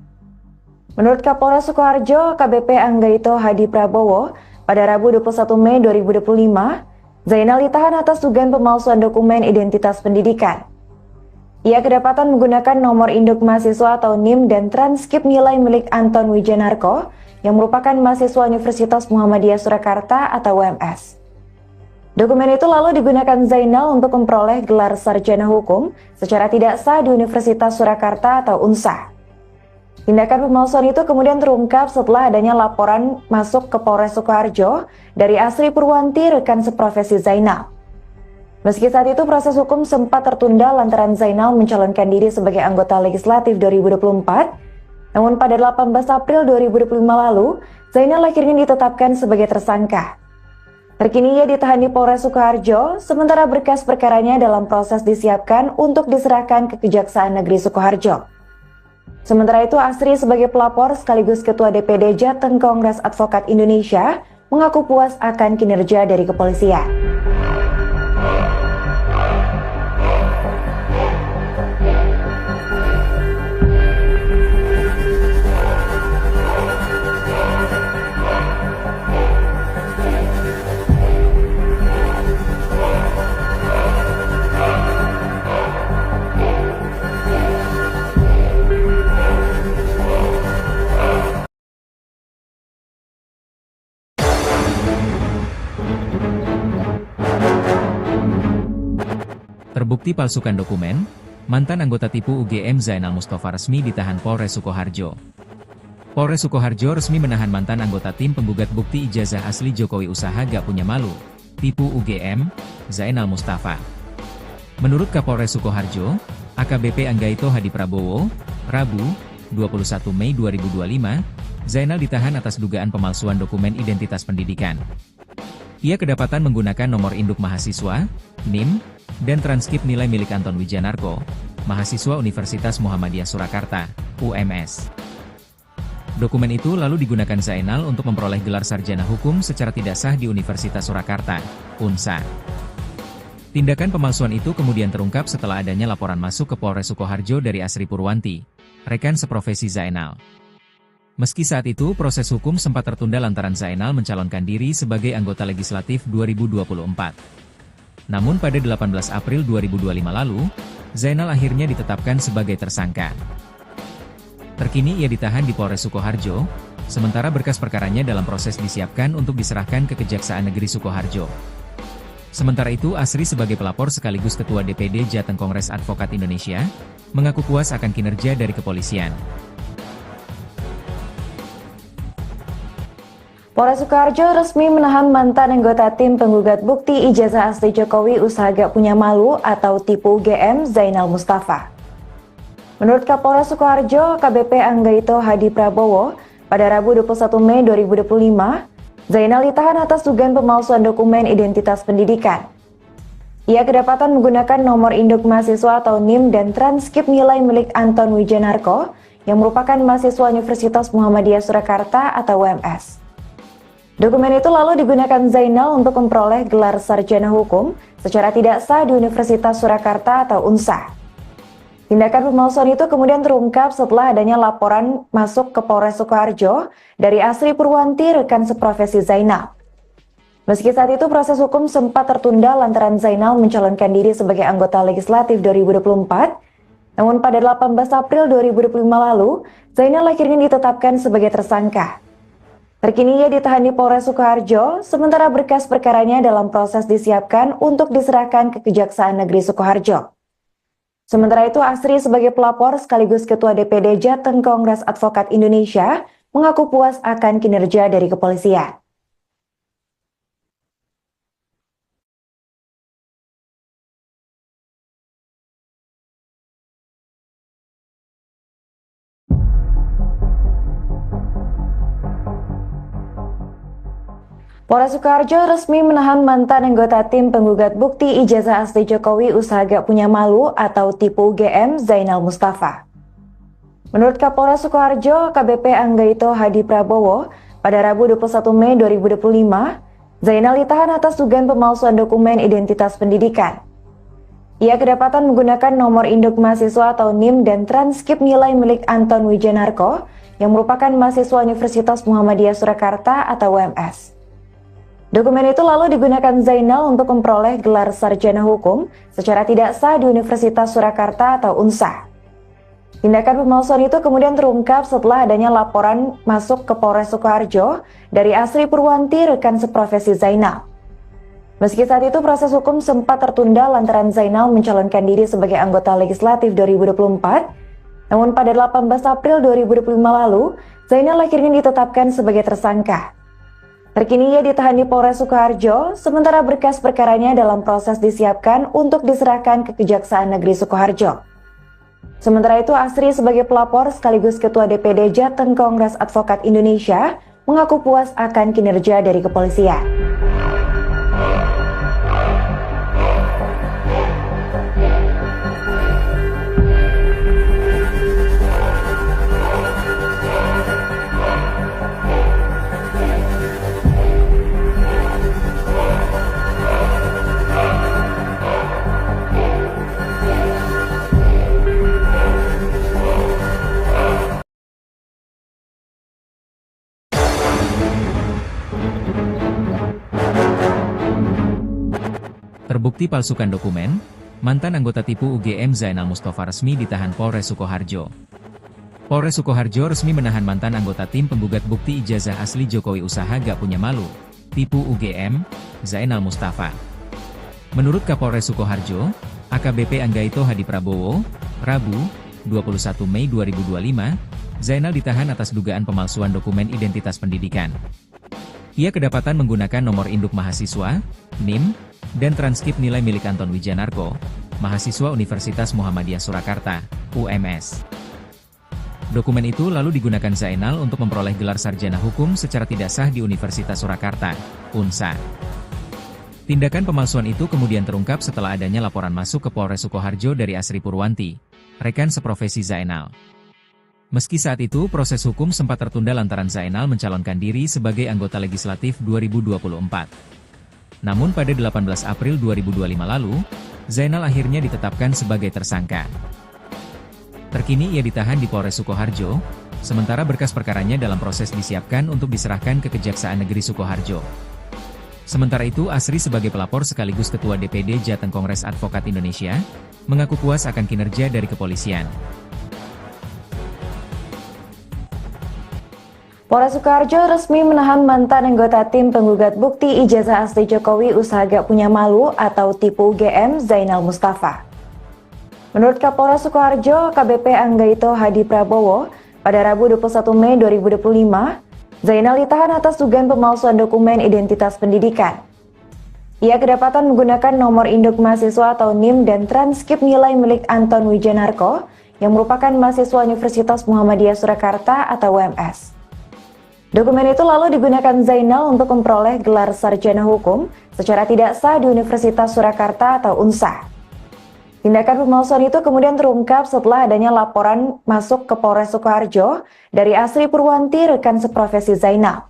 Menurut Kapolres Sukoharjo AKBP Anggaito Hadi Prabowo, pada Rabu 21 Mei 2025, Zainal ditahan atas dugaan pemalsuan dokumen identitas pendidikan. Ia kedapatan menggunakan nomor induk mahasiswa atau NIM dan transkrip nilai milik Anton Wijanarko yang merupakan mahasiswa Universitas Muhammadiyah Surakarta atau UMS. Dokumen itu lalu digunakan Zainal untuk memperoleh gelar sarjana hukum secara tidak sah di Universitas Surakarta atau UNSA. Tindakan pemalsuan itu kemudian terungkap setelah adanya laporan masuk ke Polres Sukoharjo dari Asri Purwanti, rekan seprofesi Zainal. Meski saat itu proses hukum sempat tertunda lantaran Zainal mencalonkan diri sebagai anggota legislatif 2024, namun pada 18 April 2025 lalu, Zainal akhirnya ditetapkan sebagai tersangka. Terkini ia ditahan di Polres Sukoharjo, sementara berkas perkaranya dalam proses disiapkan untuk diserahkan ke Kejaksaan Negeri Sukoharjo. Sementara itu Asri sebagai pelapor sekaligus Ketua DPD Jateng Kongres Advokat Indonesia mengaku puas akan kinerja dari kepolisian. Terbukti palsukan dokumen, mantan anggota tipu UGM Zainal Mustafa resmi ditahan Polres Sukoharjo. Polres Sukoharjo resmi menahan mantan anggota tim penggugat bukti ijazah asli Jokowi usaha gak punya malu, tipu UGM, Zainal Mustafa. Menurut Kapolres Sukoharjo, AKBP Anggaito Hadi Prabowo, Rabu, 21 Mei 2025, Zainal ditahan atas dugaan pemalsuan dokumen identitas pendidikan. Ia kedapatan menggunakan nomor induk mahasiswa, NIM, dan transkrip nilai milik Anton Wijanarko, mahasiswa Universitas Muhammadiyah Surakarta, UMS. Dokumen itu lalu digunakan Zainal untuk memperoleh gelar sarjana hukum secara tidak sah di Universitas Surakarta, UNSA. Tindakan pemalsuan itu kemudian terungkap setelah adanya laporan masuk ke Polres Sukoharjo dari Asri Purwanti, rekan seprofesi Zainal. Meski saat itu proses hukum sempat tertunda lantaran Zainal mencalonkan diri sebagai anggota legislatif 2024. Namun pada 18 April 2025 lalu, Zainal akhirnya ditetapkan sebagai tersangka. Terkini ia ditahan di Polres Sukoharjo, sementara berkas perkaranya dalam proses disiapkan untuk diserahkan ke Kejaksaan Negeri Sukoharjo. Sementara itu Asri sebagai pelapor sekaligus Ketua DPD Jateng Kongres Advokat Indonesia, mengaku puas akan kinerja dari kepolisian. Polres Sukoharjo resmi menahan mantan anggota tim penggugat bukti ijazah asli Jokowi usaha gak punya malu atau tipu UGM Zainal Mustafa. Menurut Kapolres Sukoharjo AKBP Anggaito Hadi Prabowo, pada Rabu 21 Mei 2025, Zainal ditahan atas dugaan pemalsuan dokumen identitas pendidikan. Ia kedapatan menggunakan nomor induk mahasiswa atau NIM dan transkrip nilai milik Anton Wijanarko yang merupakan mahasiswa Universitas Muhammadiyah Surakarta atau UMS. Dokumen itu lalu digunakan Zainal untuk memperoleh gelar sarjana hukum secara tidak sah di Universitas Surakarta atau UNSA. Tindakan pemalsuan itu kemudian terungkap setelah adanya laporan masuk ke Polres Sukoharjo dari Asri Purwanti, rekan seprofesi Zainal. Meski saat itu proses hukum sempat tertunda lantaran Zainal mencalonkan diri sebagai anggota legislatif 2024, namun pada 18 April 2025 lalu, Zainal akhirnya ditetapkan sebagai tersangka. Terkini ia ditahan di Polres Sukoharjo, sementara berkas perkaranya dalam proses disiapkan untuk diserahkan ke Kejaksaan Negeri Sukoharjo. Sementara itu, Asri sebagai pelapor sekaligus Ketua DPD Jateng Kongres Advokat Indonesia mengaku puas akan kinerja dari kepolisian. Polres Sukoharjo resmi menahan mantan anggota tim penggugat bukti ijazah asli Jokowi usaha gak punya malu atau tipu UGM Zainal Mustafa. Menurut Kapolres Sukoharjo, KBP Anggaito Hadi Prabowo, pada Rabu 21 Mei 2025, Zainal ditahan atas dugaan pemalsuan dokumen identitas pendidikan. Ia kedapatan menggunakan nomor induk mahasiswa atau NIM dan transkrip nilai milik Anton Wijanarko yang merupakan mahasiswa Universitas Muhammadiyah Surakarta atau UMS. Dokumen itu lalu digunakan Zainal untuk memperoleh gelar sarjana hukum secara tidak sah di Universitas Surakarta atau UNSA. Tindakan pemalsuan itu kemudian terungkap setelah adanya laporan masuk ke Polres Sukoharjo dari Asri Purwanti, rekan seprofesi Zainal. Meski saat itu proses hukum sempat tertunda lantaran Zainal mencalonkan diri sebagai anggota legislatif 2024, namun pada 18 April 2025 lalu, Zainal akhirnya ditetapkan sebagai tersangka. Terkini ia ditahan di Polres Sukoharjo, sementara berkas perkaranya dalam proses disiapkan untuk diserahkan ke Kejaksaan Negeri Sukoharjo. Sementara itu, Asri sebagai pelapor sekaligus Ketua DPD Jateng Kongres Advokat Indonesia mengaku puas akan kinerja dari kepolisian. Terbukti palsukan dokumen, mantan anggota tipu UGM Zainal Mustafa resmi ditahan Polres Sukoharjo. Polres Sukoharjo resmi menahan mantan anggota tim penggugat bukti ijazah asli Jokowi usaha gak punya malu, tipu UGM, Zainal Mustafa. Menurut Kapolres Sukoharjo, AKBP Anggaito Hadi Prabowo, Rabu, 21 Mei 2025, Zainal ditahan atas dugaan pemalsuan dokumen identitas pendidikan. Ia kedapatan menggunakan nomor induk mahasiswa, NIM, dan transkrip nilai milik Anton Wijanarko, mahasiswa Universitas Muhammadiyah Surakarta, UMS. Dokumen itu lalu digunakan Zainal untuk memperoleh gelar sarjana hukum secara tidak sah di Universitas Surakarta, UNSA. Tindakan pemalsuan itu kemudian terungkap setelah adanya laporan masuk ke Polres Sukoharjo dari Asri Purwanti, rekan seprofesi Zainal. Meski saat itu proses hukum sempat tertunda lantaran Zainal mencalonkan diri sebagai anggota legislatif 2024. Namun pada 18 April 2025 lalu, Zainal akhirnya ditetapkan sebagai tersangka. Terkini ia ditahan di Polres Sukoharjo, sementara berkas perkaranya dalam proses disiapkan untuk diserahkan ke Kejaksaan Negeri Sukoharjo. Sementara itu, Asri sebagai pelapor sekaligus Ketua DPD Jateng Kongres Advokat Indonesia, mengaku puas akan kinerja dari kepolisian. Polres Sukoharjo resmi menahan mantan anggota tim penggugat bukti ijazah asli Jokowi usaha gak punya malu atau tipu UGM Zainal Mustafa. Menurut Kapolres Sukoharjo, KBP Anggaito Hadi Prabowo, pada Rabu 21 Mei 2025, Zainal ditahan atas dugaan pemalsuan dokumen identitas pendidikan. Ia kedapatan menggunakan nomor induk mahasiswa atau NIM dan transkrip nilai milik Anton Wijanarko yang merupakan mahasiswa Universitas Muhammadiyah Surakarta atau UMS. Dokumen itu lalu digunakan Zainal untuk memperoleh gelar sarjana hukum secara tidak sah di Universitas Surakarta atau UNSA. Tindakan pemalsuan itu kemudian terungkap setelah adanya laporan masuk ke Polres Sukoharjo dari Asri Purwanti, rekan seprofesi Zainal.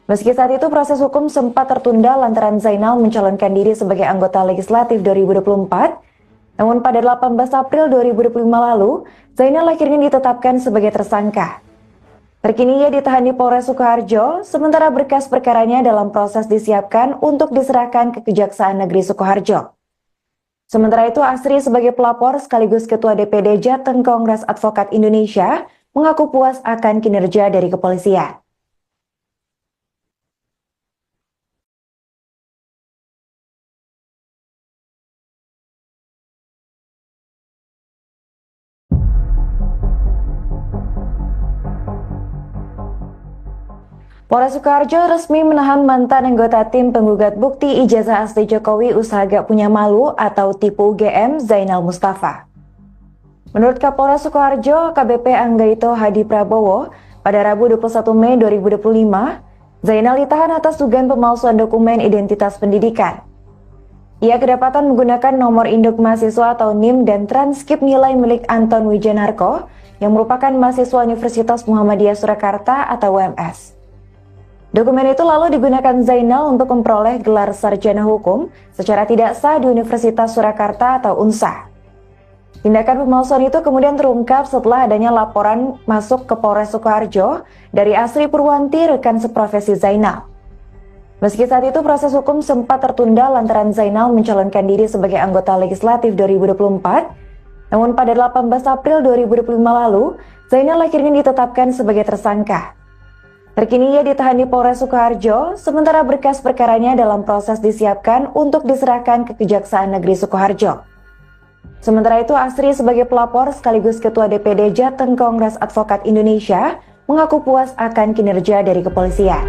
Meski saat itu proses hukum sempat tertunda lantaran Zainal mencalonkan diri sebagai anggota legislatif 2024, namun pada 18 April 2025 lalu, Zainal akhirnya ditetapkan sebagai tersangka. Terkini ia ditahan di Polres Sukoharjo, sementara berkas perkaranya dalam proses disiapkan untuk diserahkan ke Kejaksaan Negeri Sukoharjo. Sementara itu Asri sebagai pelapor sekaligus Ketua DPD Jateng Kongres Advokat Indonesia mengaku puas akan kinerja dari kepolisian. Polres Sukoharjo resmi menahan mantan anggota tim penggugat bukti ijazah asli Jokowi usaha gak punya malu atau tipu UGM Zainal Mustafa. Menurut Kapolres Sukoharjo, KBP Anggaito Hadi Prabowo, pada Rabu 21 Mei 2025, Zainal ditahan atas dugaan pemalsuan dokumen identitas pendidikan. Ia kedapatan menggunakan nomor induk mahasiswa atau NIM dan transkrip nilai milik Anton Wijanarko yang merupakan mahasiswa Universitas Muhammadiyah Surakarta atau UMS. Dokumen itu lalu digunakan Zainal untuk memperoleh gelar sarjana hukum secara tidak sah di Universitas Surakarta atau UNSA. Tindakan pemalsuan itu kemudian terungkap setelah adanya laporan masuk ke Polres Sukoharjo dari Asri Purwanti, rekan seprofesi Zainal. Meski saat itu proses hukum sempat tertunda lantaran Zainal mencalonkan diri sebagai anggota legislatif 2024, namun pada 18 April 2025 lalu, Zainal akhirnya ditetapkan sebagai tersangka. Terkini ia ditahan di Polres Sukoharjo, sementara berkas perkaranya dalam proses disiapkan untuk diserahkan ke Kejaksaan Negeri Sukoharjo. Sementara itu Asri sebagai pelapor sekaligus Ketua DPD Jateng Kongres Advokat Indonesia mengaku puas akan kinerja dari kepolisian.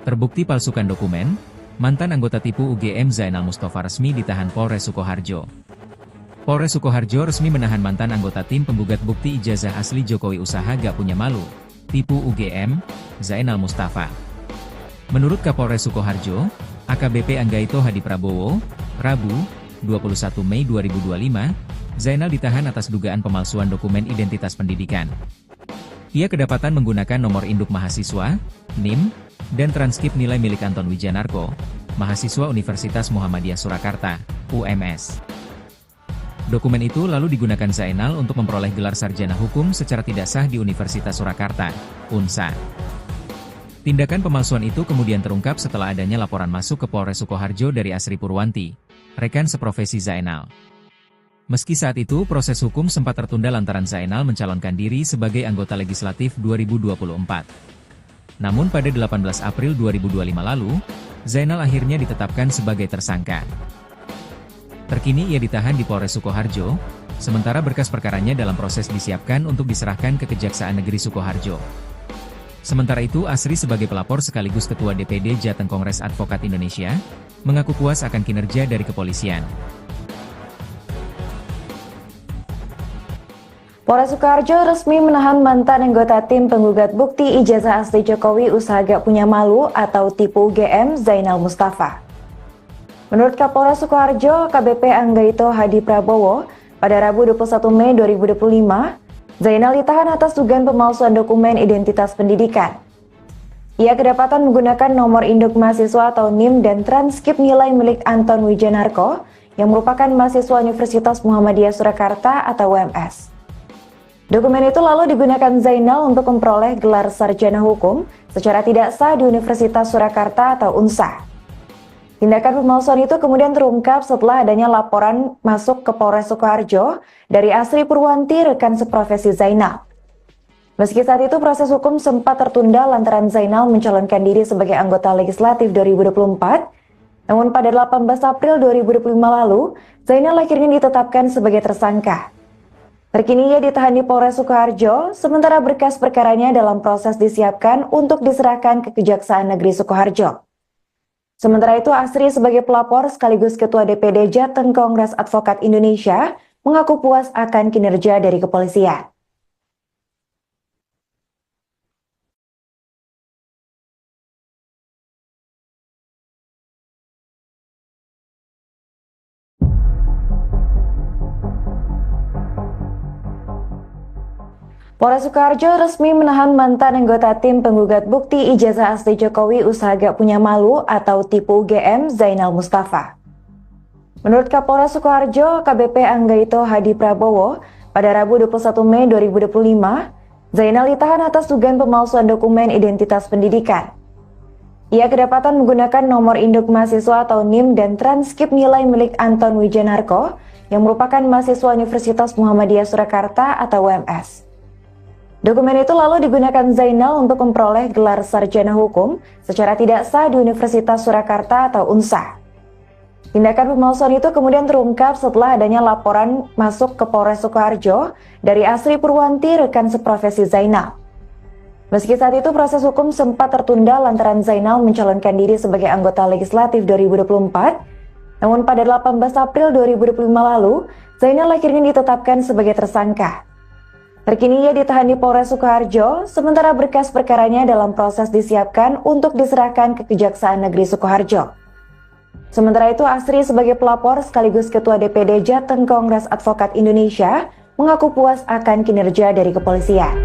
Terbukti palsukan dokumen, mantan anggota tipu UGM Zainal Mustafa resmi ditahan Polres Sukoharjo. Polres Sukoharjo resmi menahan mantan anggota tim penggugat bukti ijazah asli Jokowi usaha gak punya malu, tipu UGM, Zainal Mustafa. Menurut Kapolres Sukoharjo, AKBP Anggaito Hadi Prabowo, Rabu, 21 Mei 2025, Zainal ditahan atas dugaan pemalsuan dokumen identitas pendidikan. Ia kedapatan menggunakan nomor induk mahasiswa, NIM, dan transkrip nilai milik Anton Wijanarko, mahasiswa Universitas Muhammadiyah Surakarta, UMS. Dokumen itu lalu digunakan Zainal untuk memperoleh gelar sarjana hukum secara tidak sah di Universitas Surakarta, UNSA. Tindakan pemalsuan itu kemudian terungkap setelah adanya laporan masuk ke Polres Sukoharjo dari Asri Purwanti, rekan seprofesi Zainal. Meski saat itu proses hukum sempat tertunda lantaran Zainal mencalonkan diri sebagai anggota legislatif 2024. Namun pada 18 April 2025 lalu, Zainal akhirnya ditetapkan sebagai tersangka. Terkini ia ditahan di Polres Sukoharjo, sementara berkas perkaranya dalam proses disiapkan untuk diserahkan ke Kejaksaan Negeri Sukoharjo. Sementara itu Asri sebagai pelapor sekaligus Ketua DPD Jateng Kongres Advokat Indonesia, mengaku puas akan kinerja dari kepolisian. Polres Sukoharjo resmi menahan mantan anggota tim penggugat bukti ijazah asli Jokowi usaha gak punya malu atau tipu UGM Zainal Mustafa. Menurut Kapolres Sukoharjo, KBP Anggaito Hadi Prabowo, pada Rabu 21 Mei 2025, Zainal ditahan atas dugaan pemalsuan dokumen identitas pendidikan. Ia kedapatan menggunakan nomor induk mahasiswa atau NIM dan transkrip nilai milik Anton Wijanarko yang merupakan mahasiswa Universitas Muhammadiyah Surakarta atau UMS. Dokumen itu lalu digunakan Zainal untuk memperoleh gelar sarjana hukum secara tidak sah di Universitas Surakarta atau UNSA. Tindakan pemalsuan itu kemudian terungkap setelah adanya laporan masuk ke Polres Sukoharjo dari Asri Purwanti, rekan seprofesi Zainal. Meski saat itu proses hukum sempat tertunda lantaran Zainal mencalonkan diri sebagai anggota legislatif 2024, namun pada 18 April 2025 lalu, Zainal akhirnya ditetapkan sebagai tersangka. Terkini ia ditahan di Polres Sukoharjo, sementara berkas perkaranya dalam proses disiapkan untuk diserahkan ke Kejaksaan Negeri Sukoharjo. Sementara itu Asri sebagai pelapor sekaligus Ketua DPD Jateng Kongres Advokat Indonesia mengaku puas akan kinerja dari kepolisian. Polres Sukoharjo resmi menahan mantan anggota tim penggugat bukti ijazah asli Jokowi usaha gak punya malu atau tipu UGM Zainal Mustafa. Menurut Kapolres Sukoharjo, KBP Anggaito Hadi Prabowo, pada Rabu 21 Mei 2025, Zainal ditahan atas dugaan pemalsuan dokumen identitas pendidikan. Ia kedapatan menggunakan nomor induk mahasiswa atau NIM dan transkrip nilai milik Anton Wijanarko yang merupakan mahasiswa Universitas Muhammadiyah Surakarta atau UMS. Dokumen itu lalu digunakan Zainal untuk memperoleh gelar sarjana hukum secara tidak sah di Universitas Surakarta atau UNSA. Tindakan pemalsuan itu kemudian terungkap setelah adanya laporan masuk ke Polres Sukoharjo dari Asri Purwanti, rekan seprofesi Zainal. Meski saat itu proses hukum sempat tertunda lantaran Zainal mencalonkan diri sebagai anggota legislatif 2024, namun pada 18 April 2025 lalu, Zainal akhirnya ditetapkan sebagai tersangka. Terkini ia ditahan di Polres Sukoharjo, sementara berkas perkaranya dalam proses disiapkan untuk diserahkan ke Kejaksaan Negeri Sukoharjo. Sementara itu Asri sebagai pelapor sekaligus Ketua DPD Jateng Kongres Advokat Indonesia mengaku puas akan kinerja dari kepolisian.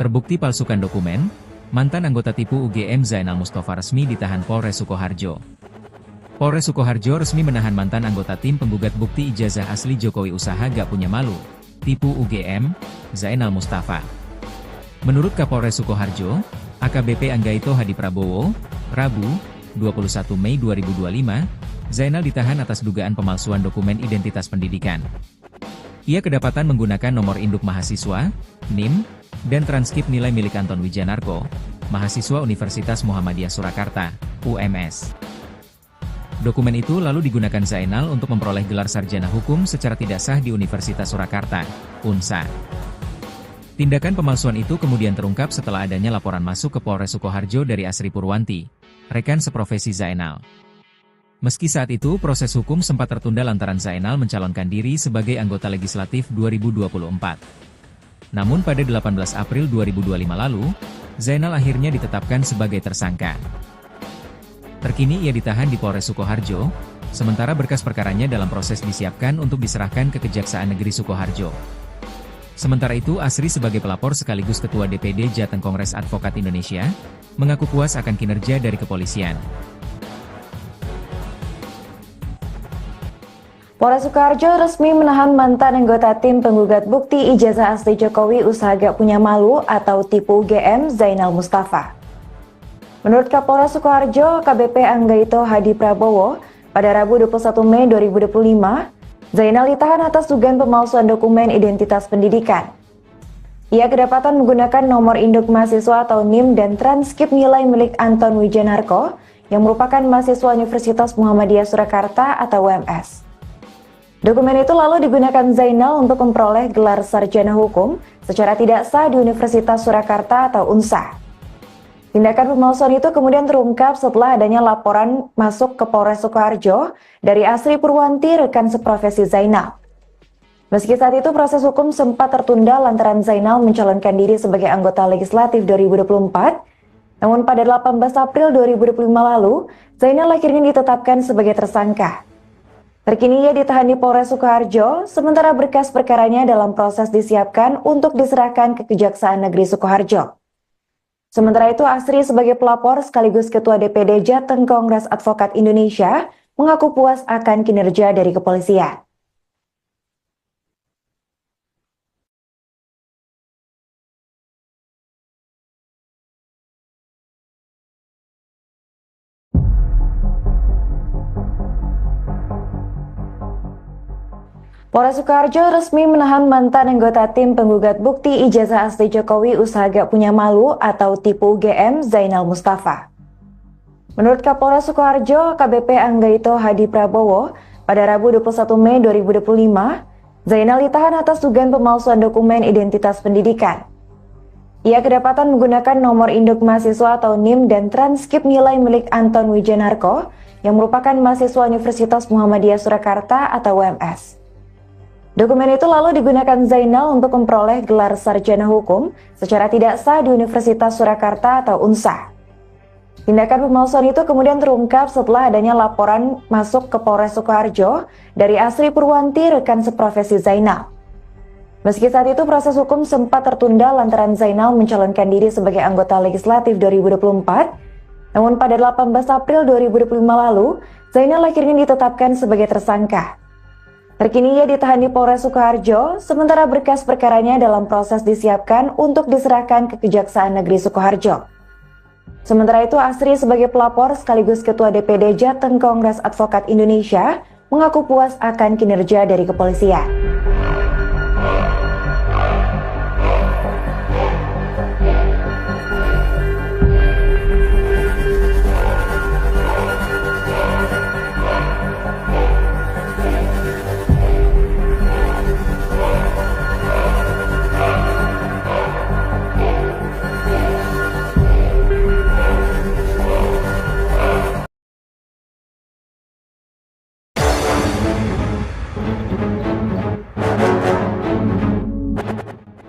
Terbukti palsukan dokumen, mantan anggota tipu UGM Zainal Mustafa resmi ditahan Polres Sukoharjo. Polres Sukoharjo resmi menahan mantan anggota tim penggugat bukti ijazah asli Jokowi usaha gak punya malu, tipu UGM, Zainal Mustafa. Menurut Kapolres Sukoharjo, AKBP Anggaito Hadi Prabowo, Rabu, 21 Mei 2025, Zainal ditahan atas dugaan pemalsuan dokumen identitas pendidikan. Ia kedapatan menggunakan nomor induk mahasiswa, NIM, dan transkrip nilai milik Anton Wijanarko, mahasiswa Universitas Muhammadiyah Surakarta, UMS. Dokumen itu lalu digunakan Zainal untuk memperoleh gelar sarjana hukum secara tidak sah di Universitas Surakarta, UNSA. Tindakan pemalsuan itu kemudian terungkap setelah adanya laporan masuk ke Polres Sukoharjo dari Asri Purwanti, rekan seprofesi Zainal. Meski saat itu proses hukum sempat tertunda lantaran Zainal mencalonkan diri sebagai anggota legislatif 2024. Namun pada 18 April 2025 lalu, Zainal akhirnya ditetapkan sebagai tersangka. Terkini ia ditahan di Polres Sukoharjo, sementara berkas perkaranya dalam proses disiapkan untuk diserahkan ke Kejaksaan Negeri Sukoharjo. Sementara itu Asri sebagai pelapor sekaligus Ketua DPD Jateng Kongres Advokat Indonesia, mengaku puas akan kinerja dari kepolisian. Polres Sukoharjo resmi menahan mantan anggota tim penggugat bukti ijazah asli Jokowi usaha gak punya malu atau tipu UGM Zainal Mustafa. Menurut Kapolres Sukoharjo, KBP Anggaito Hadi Prabowo, pada Rabu 21 Mei 2025, Zainal ditahan atas dugaan pemalsuan dokumen identitas pendidikan. Ia kedapatan menggunakan nomor induk mahasiswa atau NIM dan transkrip nilai milik Anton Wijanarko yang merupakan mahasiswa Universitas Muhammadiyah Surakarta atau UMS. Dokumen itu lalu digunakan Zainal untuk memperoleh gelar sarjana hukum secara tidak sah di Universitas Surakarta atau UNSA. Tindakan pemalsuan itu kemudian terungkap setelah adanya laporan masuk ke Polres Sukoharjo dari Asri Purwanti, rekan seprofesi Zainal. Meski saat itu proses hukum sempat tertunda lantaran Zainal mencalonkan diri sebagai anggota legislatif 2024, namun pada 18 April 2025 lalu, Zainal akhirnya ditetapkan sebagai tersangka. Terkini ia ditahan di Polres Sukoharjo, sementara berkas perkaranya dalam proses disiapkan untuk diserahkan ke Kejaksaan Negeri Sukoharjo. Sementara itu Asri sebagai pelapor sekaligus Ketua DPD Jateng Kongres Advokat Indonesia mengaku puas akan kinerja dari kepolisian. Polres Sukoharjo resmi menahan mantan anggota tim penggugat bukti ijazah asli Jokowi usaha gak punya malu atau tipu UGM Zainal Mustafa. Menurut Kapolres Sukoharjo, KBP Anggaito Hadi Prabowo, pada Rabu 21 Mei 2025, Zainal ditahan atas dugaan pemalsuan dokumen identitas pendidikan. Ia kedapatan menggunakan nomor induk mahasiswa atau NIM dan transkrip nilai milik Anton Wijanarko yang merupakan mahasiswa Universitas Muhammadiyah Surakarta atau UMS. Dokumen itu lalu digunakan Zainal untuk memperoleh gelar sarjana hukum secara tidak sah di Universitas Surakarta atau UNSA. Tindakan pemalsuan itu kemudian terungkap setelah adanya laporan masuk ke Polres Sukoharjo dari Asri Purwanti, rekan seprofesi Zainal. Meski saat itu proses hukum sempat tertunda lantaran Zainal mencalonkan diri sebagai anggota legislatif 2024, namun pada 18 April 2025 lalu, Zainal akhirnya ditetapkan sebagai tersangka. Terkini ia ditahan di Polres Sukoharjo, sementara berkas perkaranya dalam proses disiapkan untuk diserahkan ke Kejaksaan Negeri Sukoharjo. Sementara itu, Asri sebagai pelapor sekaligus Ketua DPD Jateng Kongres Advokat Indonesia mengaku puas akan kinerja dari kepolisian.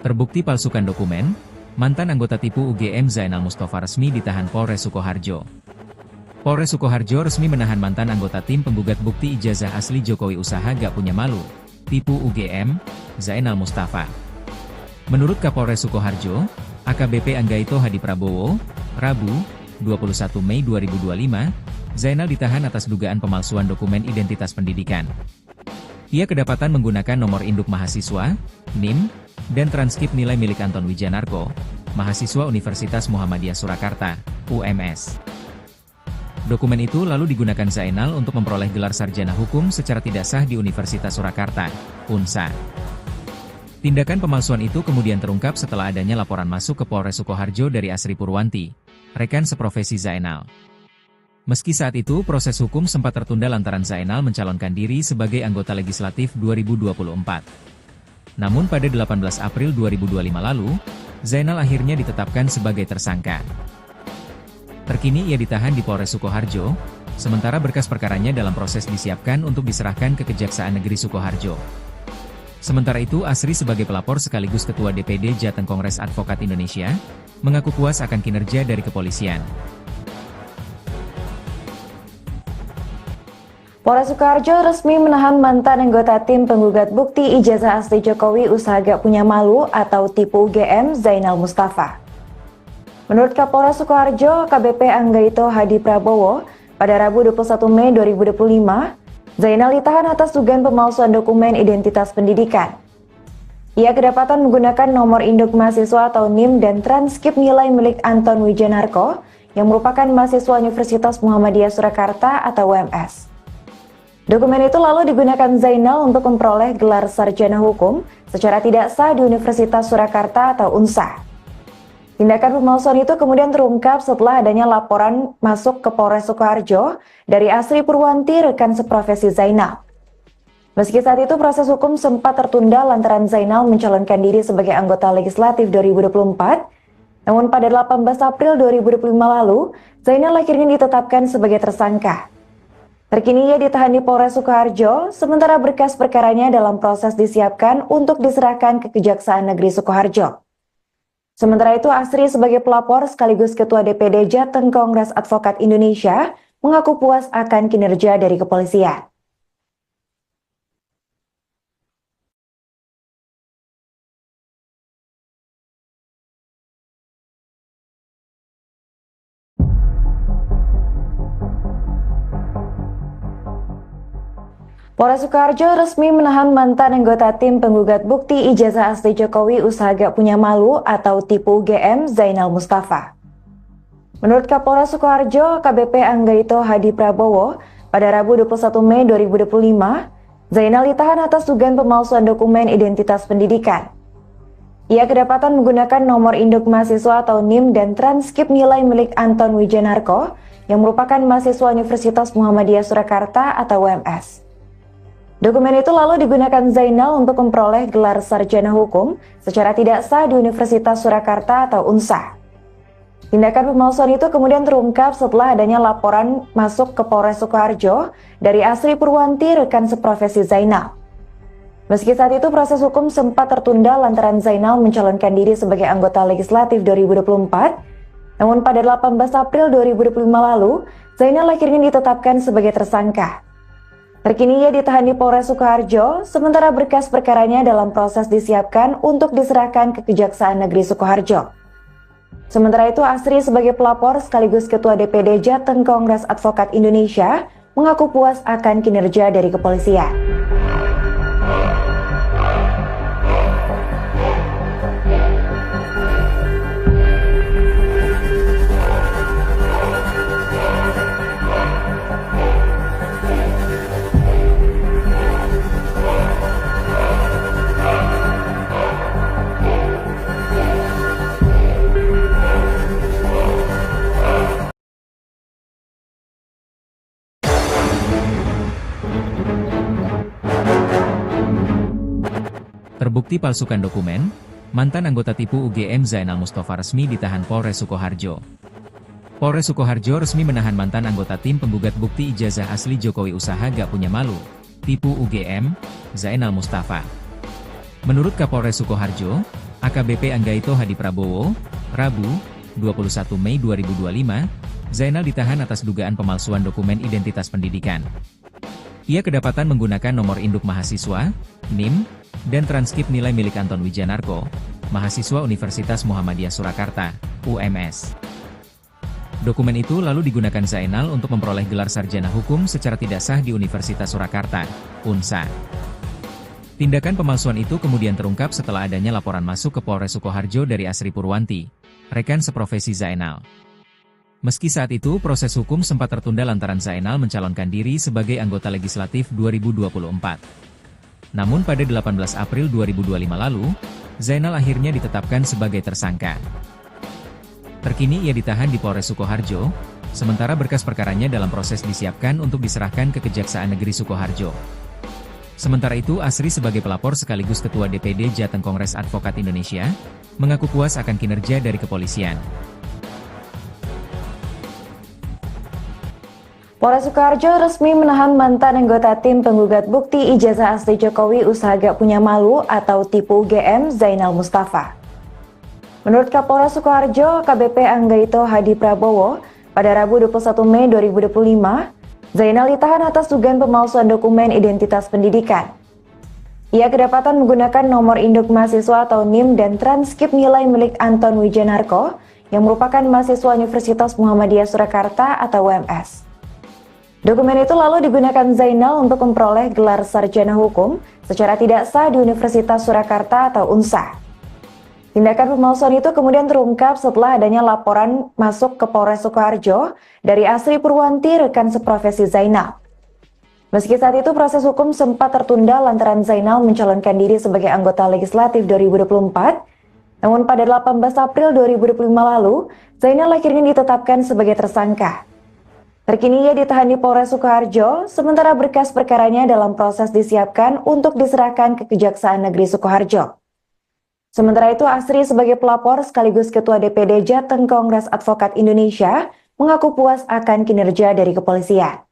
Terbukti palsukan dokumen, mantan anggota tipu UGM Zainal Mustafa resmi ditahan Polres Sukoharjo. Polres Sukoharjo resmi menahan mantan anggota tim penggugat bukti ijazah asli Jokowi usaha gak punya malu, tipu UGM, Zainal Mustafa. Menurut Kapolres Sukoharjo, AKBP Anggaito Hadi Prabowo, Rabu, 21 Mei 2025, Zainal ditahan atas dugaan pemalsuan dokumen identitas pendidikan. Ia kedapatan menggunakan nomor induk mahasiswa, NIM, dan transkrip nilai milik Anton Wijanarko, mahasiswa Universitas Muhammadiyah Surakarta, UMS. Dokumen itu lalu digunakan Zainal untuk memperoleh gelar sarjana hukum secara tidak sah di Universitas Surakarta, UNSA. Tindakan pemalsuan itu kemudian terungkap setelah adanya laporan masuk ke Polres Sukoharjo dari Asri Purwanti, rekan seprofesi Zainal. Meski saat itu proses hukum sempat tertunda lantaran Zainal mencalonkan diri sebagai anggota legislatif 2024. Namun pada 18 April 2025 lalu, Zainal akhirnya ditetapkan sebagai tersangka. Terkini ia ditahan di Polres Sukoharjo, sementara berkas perkaranya dalam proses disiapkan untuk diserahkan ke Kejaksaan Negeri Sukoharjo. Sementara itu Asri sebagai pelapor sekaligus Ketua DPD Jateng Kongres Advokat Indonesia, mengaku puas akan kinerja dari kepolisian. Polres Sukoharjo resmi menahan mantan anggota tim penggugat bukti ijazah asli Jokowi usaha gak punya malu atau tipu UGM Zainal Mustafa. Menurut Kapolres Sukoharjo, AKBP Anggaito Hadi Prabowo, pada Rabu 21 Mei 2025, Zainal ditahan atas dugaan pemalsuan dokumen identitas pendidikan. Ia kedapatan menggunakan nomor induk mahasiswa atau NIM dan transkrip nilai milik Anton Wijanarko yang merupakan mahasiswa Universitas Muhammadiyah Surakarta atau UMS. Dokumen itu lalu digunakan Zainal untuk memperoleh gelar sarjana hukum secara tidak sah di Universitas Surakarta atau UNSA. Tindakan pemalsuan itu kemudian terungkap setelah adanya laporan masuk ke Polres Sukoharjo dari Asri Purwanti, rekan seprofesi Zainal. Meski saat itu proses hukum sempat tertunda lantaran Zainal mencalonkan diri sebagai anggota legislatif 2024, namun pada 18 April 2025 lalu, Zainal akhirnya ditetapkan sebagai tersangka. Terkini ia ditahan di Polres Sukoharjo, sementara berkas perkaranya dalam proses disiapkan untuk diserahkan ke Kejaksaan Negeri Sukoharjo. Sementara itu Asri sebagai pelapor sekaligus Ketua DPD Jateng Kongres Advokat Indonesia mengaku puas akan kinerja dari kepolisian. Polres Sukoharjo resmi menahan mantan anggota tim penggugat bukti ijazah asli Jokowi usaha gak punya malu atau tipu UGM Zainal Mustafa. Menurut Kapolres Sukoharjo, AKBP Anggaito Hadi Prabowo, pada Rabu 21 Mei 2025, Zainal ditahan atas dugaan pemalsuan dokumen identitas pendidikan. Ia kedapatan menggunakan nomor induk mahasiswa atau NIM dan transkrip nilai milik Anton Wijanarko yang merupakan mahasiswa Universitas Muhammadiyah Surakarta atau UMS. Dokumen itu lalu digunakan Zainal untuk memperoleh gelar sarjana hukum secara tidak sah di Universitas Surakarta atau UNSA. Tindakan pemalsuan itu kemudian terungkap setelah adanya laporan masuk ke Polres Sukoharjo dari Asri Purwanti, rekan seprofesi Zainal. Meski saat itu proses hukum sempat tertunda lantaran Zainal mencalonkan diri sebagai anggota legislatif 2024, namun pada 18 April 2025 lalu, Zainal akhirnya ditetapkan sebagai tersangka. Terkini ia ditahan di Polres Sukoharjo, sementara berkas perkaranya dalam proses disiapkan untuk diserahkan ke Kejaksaan Negeri Sukoharjo. Sementara itu Asri sebagai pelapor sekaligus Ketua DPD Jateng Kongres Advokat Indonesia mengaku puas akan kinerja dari kepolisian. Terbukti palsukan dokumen, mantan anggota tipu UGM Zainal Mustafa resmi ditahan Polres Sukoharjo. Polres Sukoharjo resmi menahan mantan anggota tim penggugat bukti ijazah asli Jokowi usaha gak punya malu, tipu UGM, Zainal Mustafa. Menurut Kapolres Sukoharjo, AKBP Anggaito Hadi Prabowo, Rabu, 21 Mei 2025, Zainal ditahan atas dugaan pemalsuan dokumen identitas pendidikan. Ia kedapatan menggunakan nomor induk mahasiswa, NIM, dan transkip nilai milik Anton Wijanarko, mahasiswa Universitas Muhammadiyah Surakarta, UMS. Dokumen itu lalu digunakan Zainal untuk memperoleh gelar sarjana hukum secara tidak sah di Universitas Surakarta, UNSA. Tindakan pemalsuan itu kemudian terungkap setelah adanya laporan masuk ke Polres Sukoharjo dari Asri Purwanti, rekan seprofesi Zainal. Meski saat itu proses hukum sempat tertunda lantaran Zainal mencalonkan diri sebagai anggota legislatif 2024. Namun pada 18 April 2025 lalu, Zainal akhirnya ditetapkan sebagai tersangka. Terkini ia ditahan di Polres Sukoharjo, sementara berkas perkaranya dalam proses disiapkan untuk diserahkan ke Kejaksaan Negeri Sukoharjo. Sementara itu Asri sebagai pelapor sekaligus Ketua DPD Jateng Kongres Advokat Indonesia, mengaku puas akan kinerja dari kepolisian. Polres Sukoharjo resmi menahan mantan anggota tim penggugat bukti ijazah asli Jokowi usaha gak punya malu atau tipu UGM Zainal Mustafa. Menurut Kapolres Sukoharjo, AKBP Anggaito Hadi Prabowo, pada Rabu 21 Mei 2025, Zainal ditahan atas dugaan pemalsuan dokumen identitas pendidikan. Ia kedapatan menggunakan nomor induk mahasiswa atau NIM dan transkip nilai milik Anton Wijanarko yang merupakan mahasiswa Universitas Muhammadiyah Surakarta atau UMS. Dokumen itu lalu digunakan Zainal untuk memperoleh gelar sarjana hukum secara tidak sah di Universitas Surakarta atau UNSA. Tindakan pemalsuan itu kemudian terungkap setelah adanya laporan masuk ke Polres Sukoharjo dari Asri Purwanti, rekan seprofesi Zainal. Meski saat itu proses hukum sempat tertunda lantaran Zainal mencalonkan diri sebagai anggota legislatif 2024, namun pada 18 April 2025 lalu, Zainal akhirnya ditetapkan sebagai tersangka. Terkini ia ditahan di Polres Sukoharjo, sementara berkas perkaranya dalam proses disiapkan untuk diserahkan ke Kejaksaan Negeri Sukoharjo. Sementara itu Asri sebagai pelapor sekaligus Ketua DPD Jateng Kongres Advokat Indonesia mengaku puas akan kinerja dari kepolisian.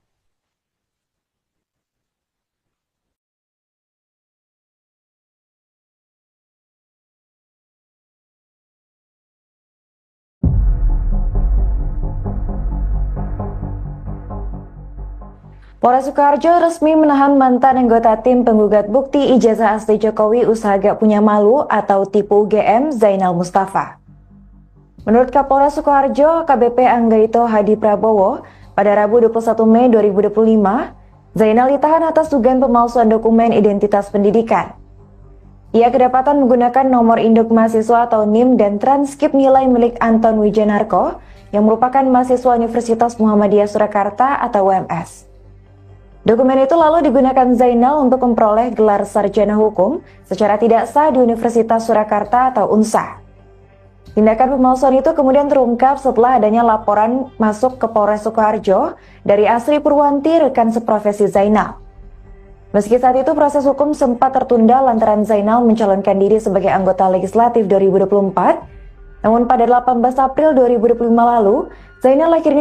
Polres Sukoharjo resmi menahan mantan anggota tim penggugat bukti ijazah asli Jokowi usaha gak punya malu atau tipu UGM Zainal Mustafa. Menurut Kapolres Sukoharjo, AKBP Anggaito Hadi Prabowo, pada Rabu 21 Mei 2025, Zainal ditahan atas dugaan pemalsuan dokumen identitas pendidikan. Ia kedapatan menggunakan nomor induk mahasiswa atau NIM dan transkip nilai milik Anton Wijanarko yang merupakan mahasiswa Universitas Muhammadiyah Surakarta atau UMS. Dokumen itu lalu digunakan Zainal untuk memperoleh gelar sarjana hukum secara tidak sah di Universitas Surakarta atau UNSA. Tindakan pemalsuan itu kemudian terungkap setelah adanya laporan masuk ke Polres Sukoharjo dari Asri Purwanti, rekan seprofesi Zainal. Meski saat itu proses hukum sempat tertunda lantaran Zainal mencalonkan diri sebagai anggota legislatif 2024, namun pada 18 April 2025 lalu, Zainal akhirnya